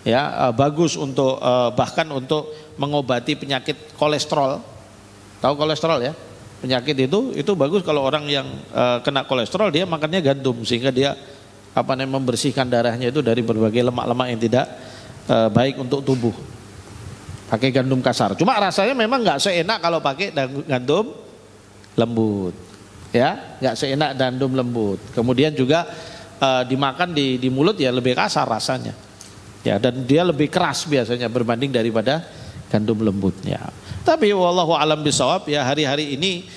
Ya, bagus untuk bahkan untuk mengobati penyakit kolesterol. Tahu kolesterol ya? Penyakit itu bagus kalau orang yang kena kolesterol dia makannya gandum sehingga dia membersihkan darahnya itu dari berbagai lemak-lemak yang tidak baik untuk tubuh. Pakai gandum kasar. Cuma rasanya memang nggak seenak kalau pakai gandum lembut. Ya, nggak seenak gandum lembut. Kemudian juga dimakan di mulut ya lebih kasar rasanya. Ya, dan dia lebih keras biasanya berbanding daripada gandum lembutnya. Tapi wallahu alam bisawab, ya hari-hari ini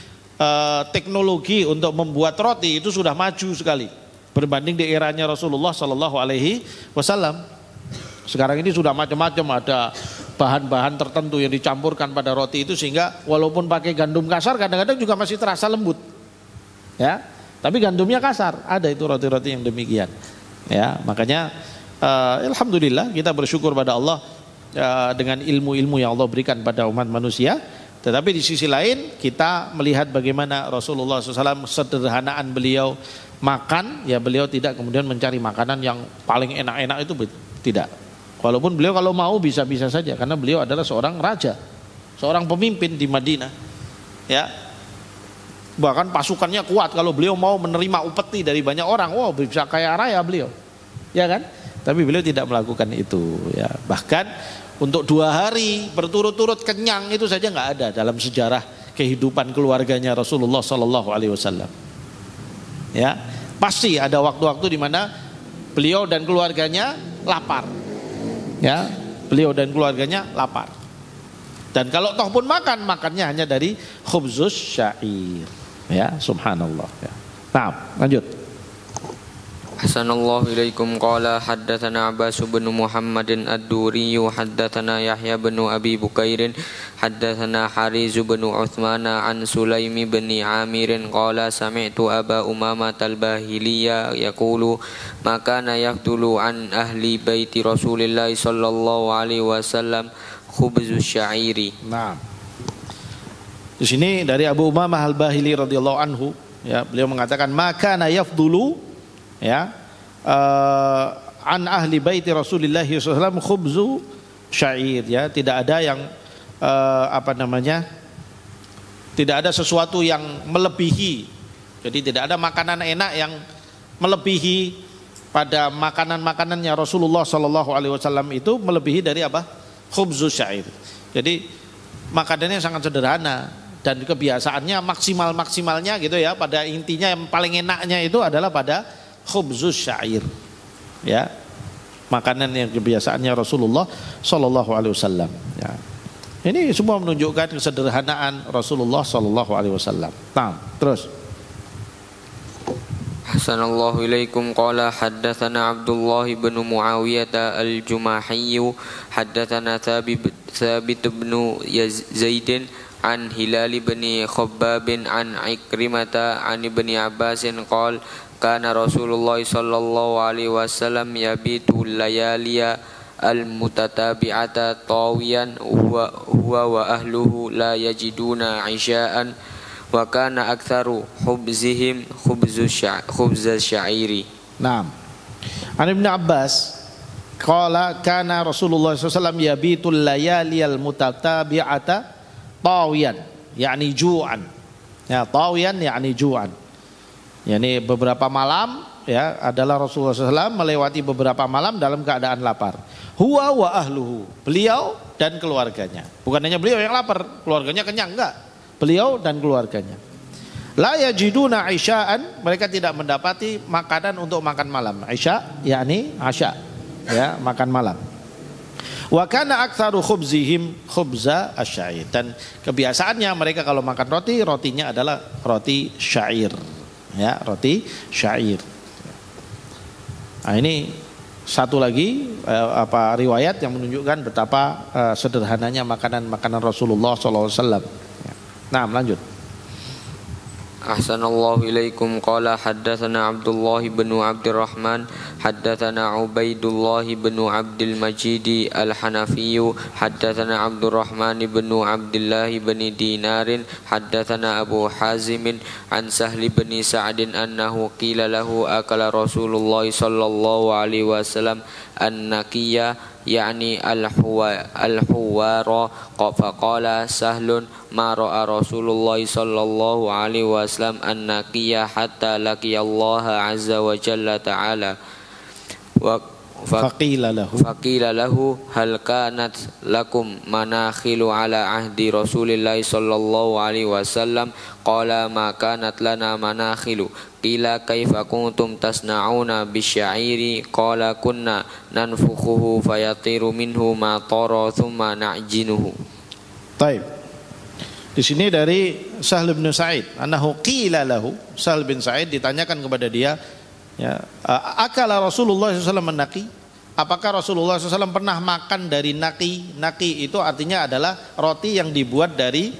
teknologi untuk membuat roti itu sudah maju sekali berbanding di eranya Rasulullah Sallallahu Alaihi Wasallam. Sekarang ini sudah macam-macam, ada bahan-bahan tertentu yang dicampurkan pada roti itu sehingga walaupun pakai gandum kasar kadang-kadang juga masih terasa lembut. Ya, tapi gandumnya kasar. Ada itu roti-roti yang demikian. Ya, makanya alhamdulillah kita bersyukur pada Allah dengan ilmu-ilmu yang Allah berikan pada umat manusia. Tetapi di sisi lain kita melihat bagaimana Rasulullah SAW sederhanaan beliau makan, ya beliau tidak kemudian mencari makanan yang paling enak-enak itu tidak. Walaupun beliau kalau mau bisa-bisa saja karena beliau adalah seorang raja, seorang pemimpin di Madinah. Ya, bahkan pasukannya kuat, kalau beliau mau menerima upeti dari banyak orang, wow bisa kaya raya beliau, ya kan? Tapi beliau tidak melakukan itu, ya. Bahkan untuk 2 hari berturut-turut kenyang itu saja nggak ada dalam sejarah kehidupan keluarganya Rasulullah Sallallahu Alaihi Wasallam. Ya, pasti ada waktu-waktu di mana beliau dan keluarganya lapar. Ya, beliau dan keluarganya lapar. Dan kalau toh pun makannya hanya dari khubzus syair. Ya, subhanallah. Ya. Nah, lanjut. Ahsanallahu ilaikum qala haddatsana Abbas bin Muhammadin ad-Duri haddatsana Yahya bin Abi Bukairin haddatsana Hariz bin Utsman an Sulaim bin Amir qala sami'tu Aba Umamah al-Bahiliyah yaqulu maka yaqtulu an ahli baiti Rasulillah sallallahu alaihi wasallam khubzus syairi. Nah, di sini dari Abu Umamah al-Bahili radhiyallahu anhu, ya, beliau mengatakan maka yafdulu, ya, an ahli baiti Rasulullah SAW khubzu syair, ya, tidak ada yang tidak ada sesuatu yang melebihi, jadi tidak ada makanan enak yang melebihi pada makanan-makanannya Rasulullah SAW itu melebihi dari apa? Khubzu syair. Jadi makanannya sangat sederhana dan kebiasaannya maksimalnya gitu ya, pada intinya yang paling enaknya itu adalah pada khubzus syair, ya, makanan yang kebiasaannya Rasulullah Sallallahu Alaihi Wasallam. Ya. Ini semua menunjukkan kesederhanaan Rasulullah Sallallahu Alaihi Wasallam. Nah, terus. أحسن الله إليكم قال حدثنا عبد الله بن معاوية الجماحي حدثنا ثابت بن زيد عن هلال بن خباب عن عكرمة عن ابن عباس قال كان رسول الله صلى الله عليه وسلم يبيت الليالي المتتابعة طاويا هو وأهله لا يجدون عشاء وكان أكثر خبزهم خبز الشعير. Naam. An Ibn Abbas qala kana Rasulullah SAW yabitul layaliyal mutatabi'ata tawiyan yakni ju'an. Ya, tawiyan yakni ju'an. Yani beberapa malam ya adalah Rasulullah SAW melewati beberapa malam dalam keadaan lapar. Huwa wa ahluhu, beliau dan keluarganya. Bukan hanya beliau yang lapar, keluarganya kenyang, enggak. Beliau dan keluarganya. La yajiduna isya'an, mereka tidak mendapati makanan untuk makan malam. Isya yakni asya, ya, makan malam. Wa kana aktsaru khubzihim khubza asyair, dan kebiasaannya mereka kalau makan roti, rotinya adalah roti syair. Ya, roti syair. Nah, ini satu lagi riwayat yang menunjukkan betapa sederhananya makanan Rasulullah SAW. Nah, lanjut. Ahsanallahu ilaikum qala haddatsana Abdullah bin Abdurrahman haddatsana Ubaidullah bin Abdul Majid Al-Hanafi haddatsana Abdurrahman bin Abdullah bin Dinarin haddatsana Abu Hazim an Sahl bin Sa'd annahu qila lahu akala Rasulullah sallallahu alaihi wasallam an-nakiyya yani al-huwara faqala Sahlun ma ra'a Rasulullah sallallahu alaihi wasallam an-nakiyya hatta laqiyallaha azza wa jalla ta'ala wa faqila lahu hal kanat lakum manakhilu ala ahdi Rasulillah sallallahu alaihi wasallam qala ma kanat lana manakhilu qila kaifa kuntum tasna'una bisya'iri qala kunna nanfukhuhu fayatiru minhu ma tara thumma na'jinuhu. Baik. Di sini dari Sahl bin Sa'id, annahu qila lahu, Sahl bin Sa'id ditanyakan kepada dia, ya, akala Rasulullah SAW naki, apakah Rasulullah SAW pernah makan dari naki? Naki itu artinya adalah roti yang dibuat dari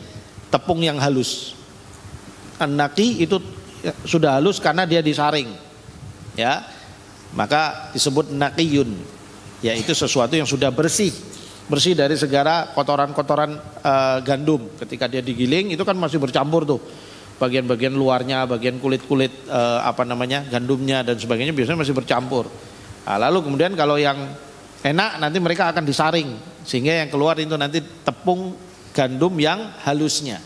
tepung yang halus. An-naki itu sudah halus karena dia disaring, ya, maka disebut nakiyun, yaitu sesuatu yang sudah bersih dari segala kotoran-kotoran gandum. Ketika dia digiling itu kan masih bercampur tuh bagian-bagian luarnya, bagian kulit-kulit gandumnya dan sebagainya biasanya masih bercampur. Nah, lalu kemudian kalau yang enak nanti mereka akan disaring sehingga yang keluar itu nanti tepung gandum yang halusnya.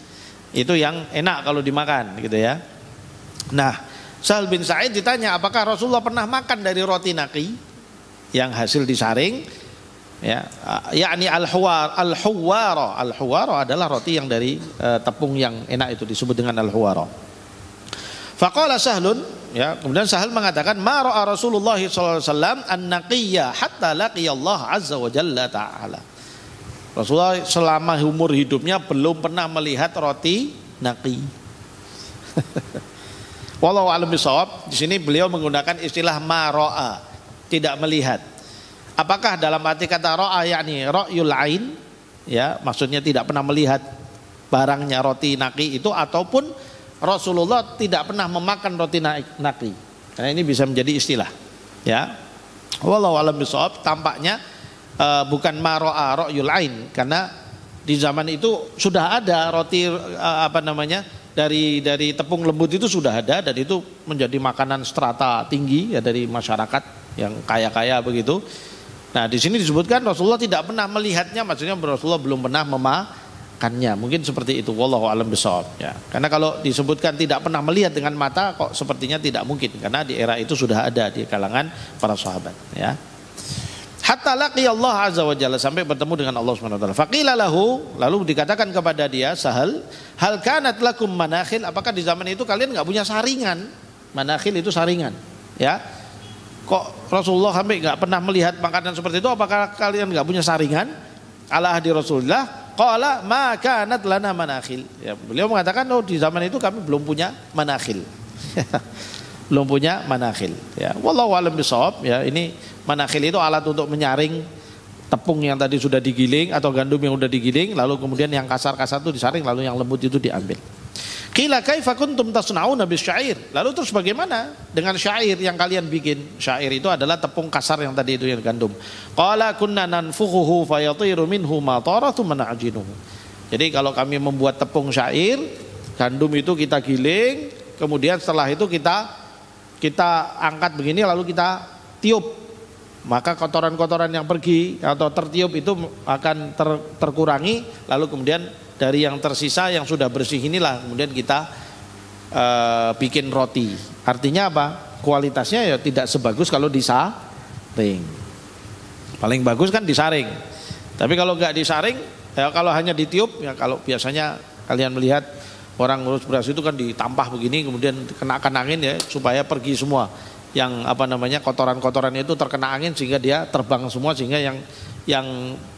Itu yang enak kalau dimakan gitu ya. Nah, Sahl bin Sa'id ditanya apakah Rasulullah pernah makan dari roti naki yang hasil disaring, ya, yakni al-huwara adalah roti yang dari tepung yang enak itu disebut dengan al-huwara. Faqala Sahlun, ya, kemudian Sahl mengatakan ma ra'a Rasulullah sallallahu alaihi wasallam an-naqiyya hatta laqiyallah azza wa jalla ta'ala. Rasulullah selama umur hidupnya belum pernah melihat roti naqi. Wallahu a'lam bishawab. Di sini beliau menggunakan istilah ma ra'a, tidak melihat. Apakah dalam arti kata ra'a yakni ra'yul ain, ya, maksudnya tidak pernah melihat barangnya roti naqi itu, ataupun Rasulullah tidak pernah memakan roti naqi. Karena ini bisa menjadi istilah, ya. Wallahu a'lam bishawab, tampaknya bukan ma ra'a ra'yul ain, karena di zaman itu sudah ada roti dari tepung lembut itu sudah ada, dan itu menjadi makanan strata tinggi ya dari masyarakat yang kaya-kaya begitu. Nah, di sini disebutkan Rasulullah tidak pernah melihatnya, maksudnya Rasulullah belum pernah memakannya. Mungkin seperti itu, wallahu a'lam bishawab, ya. Karena kalau disebutkan tidak pernah melihat dengan mata, kok sepertinya tidak mungkin, karena di era itu sudah ada di kalangan para sahabat, ya. Hatta laqiyallah azza wa jalla, sampai bertemu dengan Allah Subhanahu wa taala. Faqila lahu, lalu dikatakan kepada dia, Sahal, hal kanat lakum manakhil, apakah di zaman itu kalian enggak punya saringan? Manakhil itu saringan, ya. Kok Rasulullah sampai enggak pernah melihat makanan seperti itu, apakah kalian enggak punya saringan? Ala ahdi Rasulullah qala ma kanat lana manakhil. Ya, beliau mengatakan, oh, di zaman itu kami belum punya manakhil. belum punya manakhil ya. Wallahu a'lam bishawab ya. Ini manakhil itu alat untuk menyaring tepung yang tadi sudah digiling atau gandum yang sudah digiling, lalu kemudian yang kasar-kasar itu disaring, lalu yang lembut itu diambil. Qila kaifa kuntum tasna'una bisyair? Lalu terus bagaimana dengan syair yang kalian bikin? Syair itu adalah tepung kasar yang tadi itu yang gandum. Qala kunna nanfukhuhu fayatiru minhu ma taratu man'ajinuhu. Jadi kalau kami membuat tepung syair, gandum itu kita giling, kemudian setelah itu kita angkat begini lalu kita tiup, maka kotoran-kotoran yang pergi atau tertiup itu akan terkurangi, lalu kemudian dari yang tersisa yang sudah bersih inilah kemudian kita bikin roti. Artinya apa? Kualitasnya ya tidak sebagus kalau disaring. Paling bagus kan disaring. Tapi kalau nggak disaring, ya kalau hanya ditiup, ya kalau biasanya kalian melihat orang ngurus beras itu kan ditampah begini, kemudian kenakan angin ya supaya pergi semua yang kotoran-kotoran itu terkena angin sehingga dia terbang semua, sehingga yang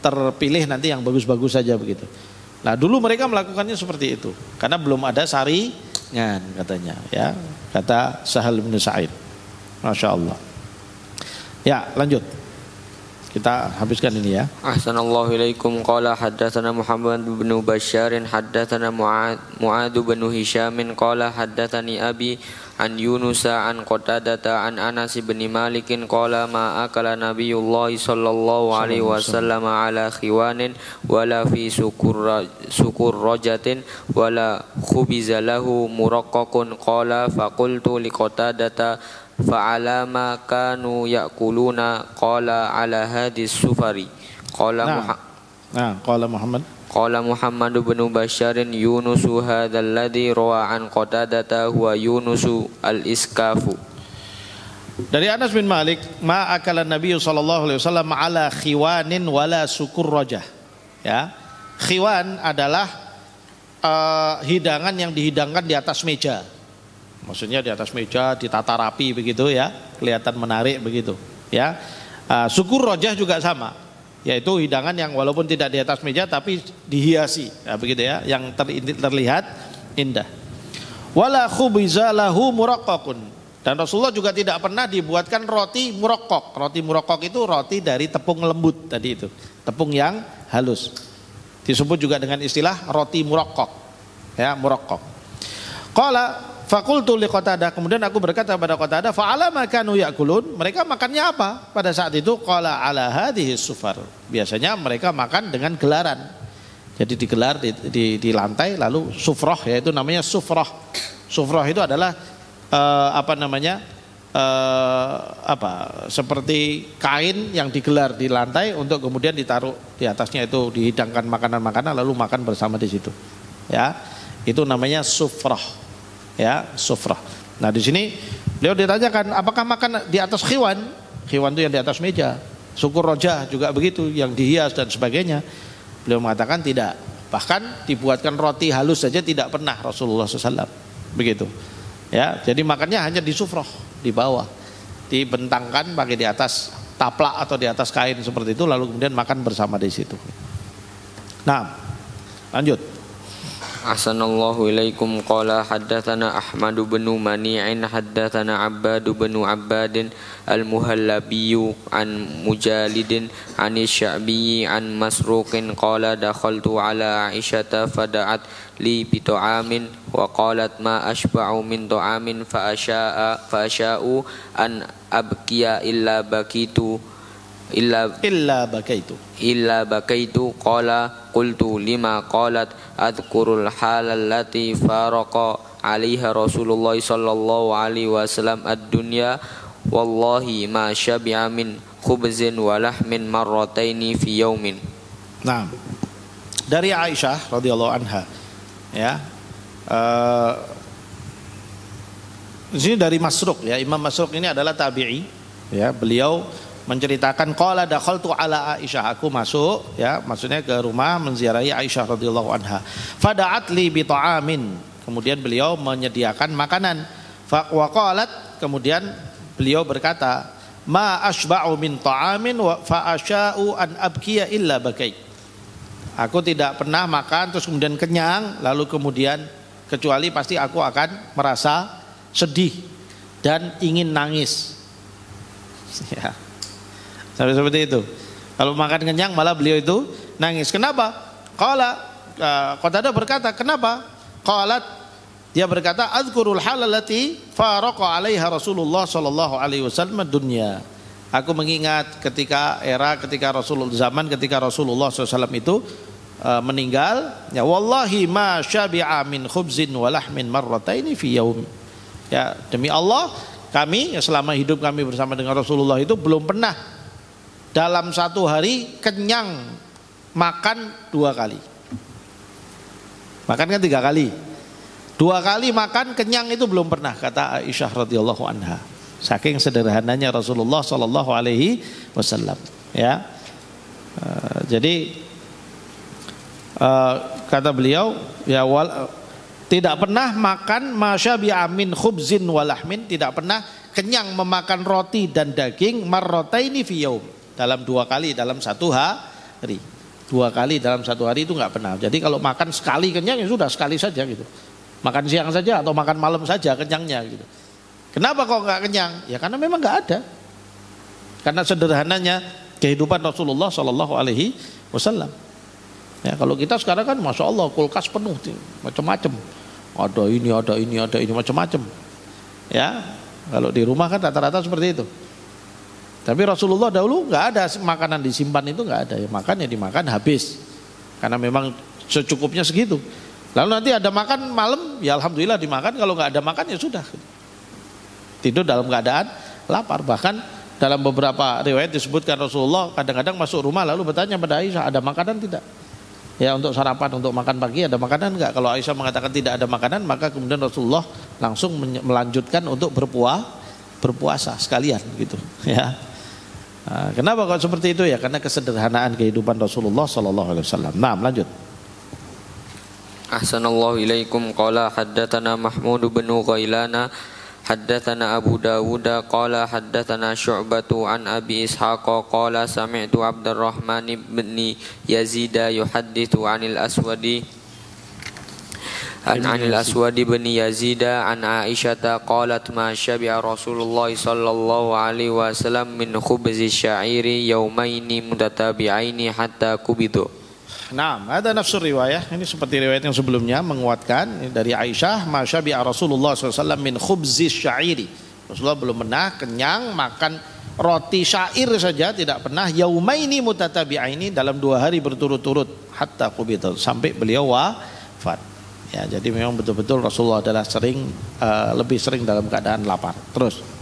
terpilih nanti yang bagus-bagus saja begitu. Nah dulu mereka melakukannya seperti itu karena belum ada saringan katanya ya, kata Sahal bin Sa'id. Masya Allah. Ya lanjut, kita habiskan ini ya. Ahsanallahu ilaikum. Qala haddatsana Muhammad bin Bashar haddatsana Mu'ad bin Hisham qala haddatsani abi an Yunus an Qatadata an Anas bin Malik qala ma akala Nabiyullah sallallahu alaihi wasallam ala khiwanin wala fi sukur rajatin wala khubiza lahu muraqqaqun qala faqultu li Qatadata fa'ala ma kanu ya'kuluna qala ala hadis sufari qala Muhammad bin Bashar Yunusu hadzal ladzi rawa an Qatadata huwa Yunusu al-Iskafu. Dari Anas bin Malik, ma akala Nabi sallallahu alaihi wasallam ala khiwanin wala sukur rajah. Ya. Khiwan adalah hidangan yang dihidangkan di atas meja. Maksudnya di atas meja ditata rapi begitu ya, kelihatan menarik begitu ya. Sukur rajah juga sama, yaitu hidangan yang walaupun tidak di atas meja tapi dihiasi ya, begitu ya, yang terlihat indah. Wala khubiza lahu muraqqaqun, dan Rasulullah juga tidak pernah dibuatkan roti muraqqaq. Roti muraqqaq itu roti dari tepung lembut tadi itu, tepung yang halus, disebut juga dengan istilah roti muraqqaq ya, muraqqaq. Qala fakultu li Qatadah, kemudian aku berkata kepada Qatadah, fa'ala ma kanu ya'kulun, mereka makannya apa pada saat itu? Qala ala hadhihi sufar, biasanya mereka makan dengan gelaran, jadi digelar di lantai lalu sufrah, yaitu namanya sufrah. Sufrah itu adalah seperti kain yang digelar di lantai untuk kemudian ditaruh di atasnya itu dihidangkan makanan-makanan lalu makan bersama di situ ya, itu namanya sufrah ya, sufrah. Nah di sini beliau ditanyakan apakah makan di atas khiwan? Khiwan itu yang di atas meja. Sukur rojah juga begitu, yang dihias dan sebagainya. Beliau mengatakan tidak. Bahkan dibuatkan roti halus saja tidak pernah Rasulullah SAW. Begitu. Ya, jadi makannya hanya di sufrah, di bawah, dibentangkan pakai di atas taplak atau di atas kain seperti itu, lalu kemudian makan bersama di situ. Nah, lanjut. Ahsanallahu ilaikum. Qala haddatsana Ahmad bin Mani'in haddatsana Abbad bin Abbadin al-Muhallabiyyu an Mujalidin an Sya'bi an Masruqin qala dakhaltu ala Aisyata fada'at li bi ta'amin wa qalat ma ashba'u min ta'amin fa asya'u an abkiya illa bakaitu qala qultu lima qalat adhkurul halal lati faraqa alaiha Rasulullah sallallahu alaihi wasallam ad-dunya wallahi ma syabi'a min khubzin wa lahmin marrataini fi yaumin. Nah, dari Aisyah radhiyallahu anha ya, ini dari Masruq ya, Imam Masruq ini adalah tabi'i ya, beliau menceritakan qala dakhaltu ala Aisyah, aku masuk ya, maksudnya ke rumah menziarahi Aisyah radhiyallahu anha. Fada'at li bi ta'amin, kemudian beliau menyediakan makanan. Wa qalat, kemudian beliau berkata, ma asba'u min ta'amin wa fa asya'u an abkiya illa bakai. Aku tidak pernah makan terus kemudian kenyang lalu kemudian kecuali pasti aku akan merasa sedih dan ingin nangis. Ya. Sampai seperti itu. Kalau makan kenyang malah beliau itu nangis. Kenapa? Qatadah berkata, kenapa? Qalat, dia berkata, azkurul halalati faraqa 'alaiha Rasulullah sallallahu alaihi wasallam dunya. Aku mengingat ketika Rasulullah, zaman ketika Rasulullah SAW itu meninggal, ya wallahi ma syabi'a min khubzin wa lahmin marrataini fi yaum. Ya, demi Allah, kami selama hidup kami bersama dengan Rasulullah itu belum pernah dalam satu hari kenyang makan 2 kali. Makan kan 3 kali. 2 kali makan kenyang itu belum pernah, kata Aisyah radhiyallahu anha. Saking sederhananya Rasulullah sallallahu alaihi wasallam. Ya. Jadi kata beliau, ya tidak pernah makan masyabi'a min khubzin walahmin, tidak pernah kenyang memakan roti dan daging marrataini fi yaum, dalam 2 kali dalam satu hari. 2 kali dalam satu hari itu nggak pernah. Jadi kalau makan sekali kenyang ya sudah sekali saja gitu. Makan siang saja atau makan malam saja kenyangnya gitu. Kenapa kok nggak kenyang? Ya karena memang nggak ada. Karena sederhananya kehidupan Rasulullah Shallallahu Alaihi Wasallam. Ya, kalau kita sekarang kan, masya Allah, kulkas penuh, macam-macam. Ada ini, macam-macam. Ya, kalau di rumah kan rata-rata seperti itu. Tapi Rasulullah dahulu nggak ada makanan disimpan, itu nggak ada. Ya, makan ya dimakan habis. Karena memang secukupnya segitu. Lalu nanti ada makan malam, ya alhamdulillah dimakan. Kalau nggak ada makan ya sudah. Tidur dalam keadaan lapar. Bahkan dalam beberapa riwayat disebutkan Rasulullah kadang-kadang masuk rumah lalu bertanya pada Aisyah, ada makanan tidak? Ya, untuk sarapan, untuk makan pagi ada makanan enggak? Kalau Aisyah mengatakan tidak ada makanan, maka kemudian Rasulullah langsung melanjutkan untuk berpuasa sekalian gitu. Ya. Nah, kenapa kok seperti itu ya? Karena kesederhanaan kehidupan Rasulullah sallallahu alaihi wasallam. Nah, lanjut. Ahsanallahu ilaikum. Qala haddatsana Mahmud bin Ghailana haddatsana Abu Dawud qala haddatsana Syu'batu an Abi Ishaq qala sami'tu Abdurrahman bin Yazid yuhadditsu 'anil Aswadi anil Aswadi bin Yazid an Aisyah qalat ma syabi'a Rasulullah sallallahu alaihi wasallam min khubzi sya'iri yaumaini mutatabi'aini hatta kubidu. Nah, ada nafsur riwayah, ini seperti riwayat yang sebelumnya menguatkan dari Aisyah, ma syabi'a Rasulullah SAW min khubzi syairi. Rasulullah belum pernah kenyang makan roti syair saja, tidak pernah, yaumaini mutatabi'aini, dalam 2 hari berturut-turut, hatta qubita, sampai beliau wafat. Ya, jadi memang betul-betul Rasulullah adalah lebih sering dalam keadaan lapar. Terus.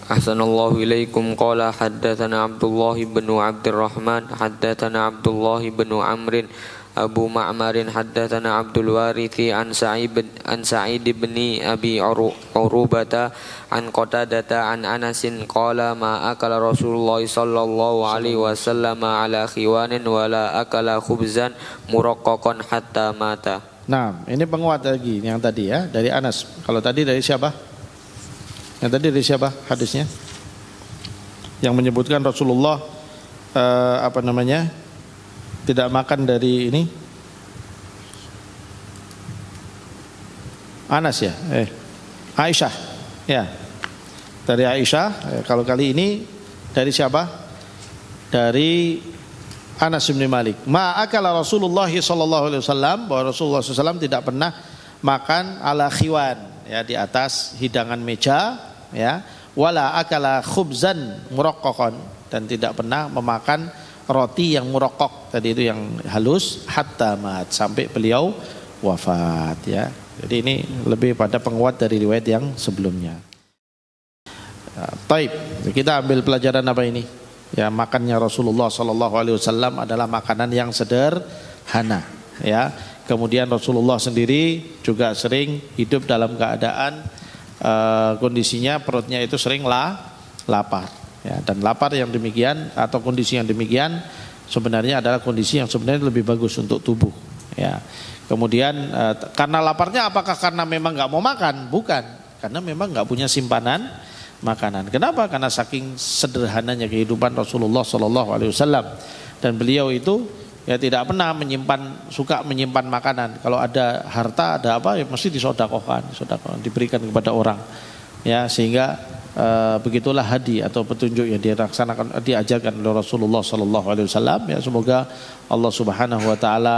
Ahsanallahu ilaikum. Qala haddatsana Abdullah bin Abdurrahman haddatsana Abdullah bin Amrin Abu Ma'marin haddatsana Abdul Warithi an Sa'id bin Abi Urubata an Qatadata an Anasin qala ma akala Rasulullah sallallahu alaihi wasallam ala khiwanin wala akala khubzan muraqqaqan hatta mata. Nah, ini penguat lagi yang tadi ya, dari Anas. Kalau tadi dari siapa? Yang tadi dari siapa hadisnya? Yang menyebutkan Rasulullah tidak makan dari ini? Anas ya? Aisyah. Ya. Dari Aisyah. Kalau kali ini dari siapa? Dari Anas bin Malik. Ma akala Rasulullah sallallahu alaihi wasallam, bahwa Rasulullah SAW tidak pernah makan ala khiwan, ya, di atas hidangan meja, ya, wala akala khubzan muraqqaqan, dan tidak pernah memakan roti yang muraqqaq, tadi itu yang halus, hatta mat, sampai beliau wafat, ya. Jadi ini lebih pada penguat dari riwayat yang sebelumnya. Taib, kita ambil pelajaran apa ini? Ya, makannya Rasulullah sallallahu alaihi wasallam adalah makanan yang sederhana, ya. Kemudian Rasulullah sendiri juga sering hidup dalam keadaan kondisinya perutnya itu sering lapar, ya. Dan lapar yang demikian atau kondisi yang demikian sebenarnya adalah kondisi yang sebenarnya lebih bagus untuk tubuh, ya. Kemudian karena laparnya, apakah karena memang nggak mau makan? Bukan, karena memang nggak punya simpanan makanan. Kenapa? Karena saking sederhananya kehidupan Rasulullah Shallallahu Alaihi Wasallam, dan beliau itu ya tidak pernah suka menyimpan makanan. Kalau ada harta, ada apa, ya mesti disodakohkan, diberikan kepada orang. ya, sehingga begitulah hadi atau petunjuk yang diajarkan oleh Rasulullah sallallahu alaihi wasallam, ya. Semoga Allah Subhanahu wa taala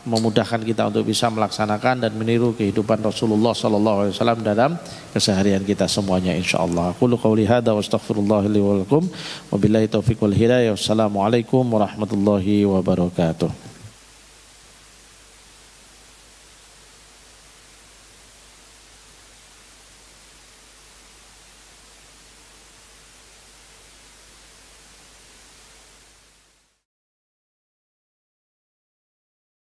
memudahkan kita untuk bisa melaksanakan dan meniru kehidupan Rasulullah sallallahu alaihi wasallam dalam keseharian kita semuanya insyaallah. Qul qouli hadza wa astaghfirullah li wa lakum wa billahi taufiq wal hidayah. Wassalamualaikum warahmatullahi wabarakatuh.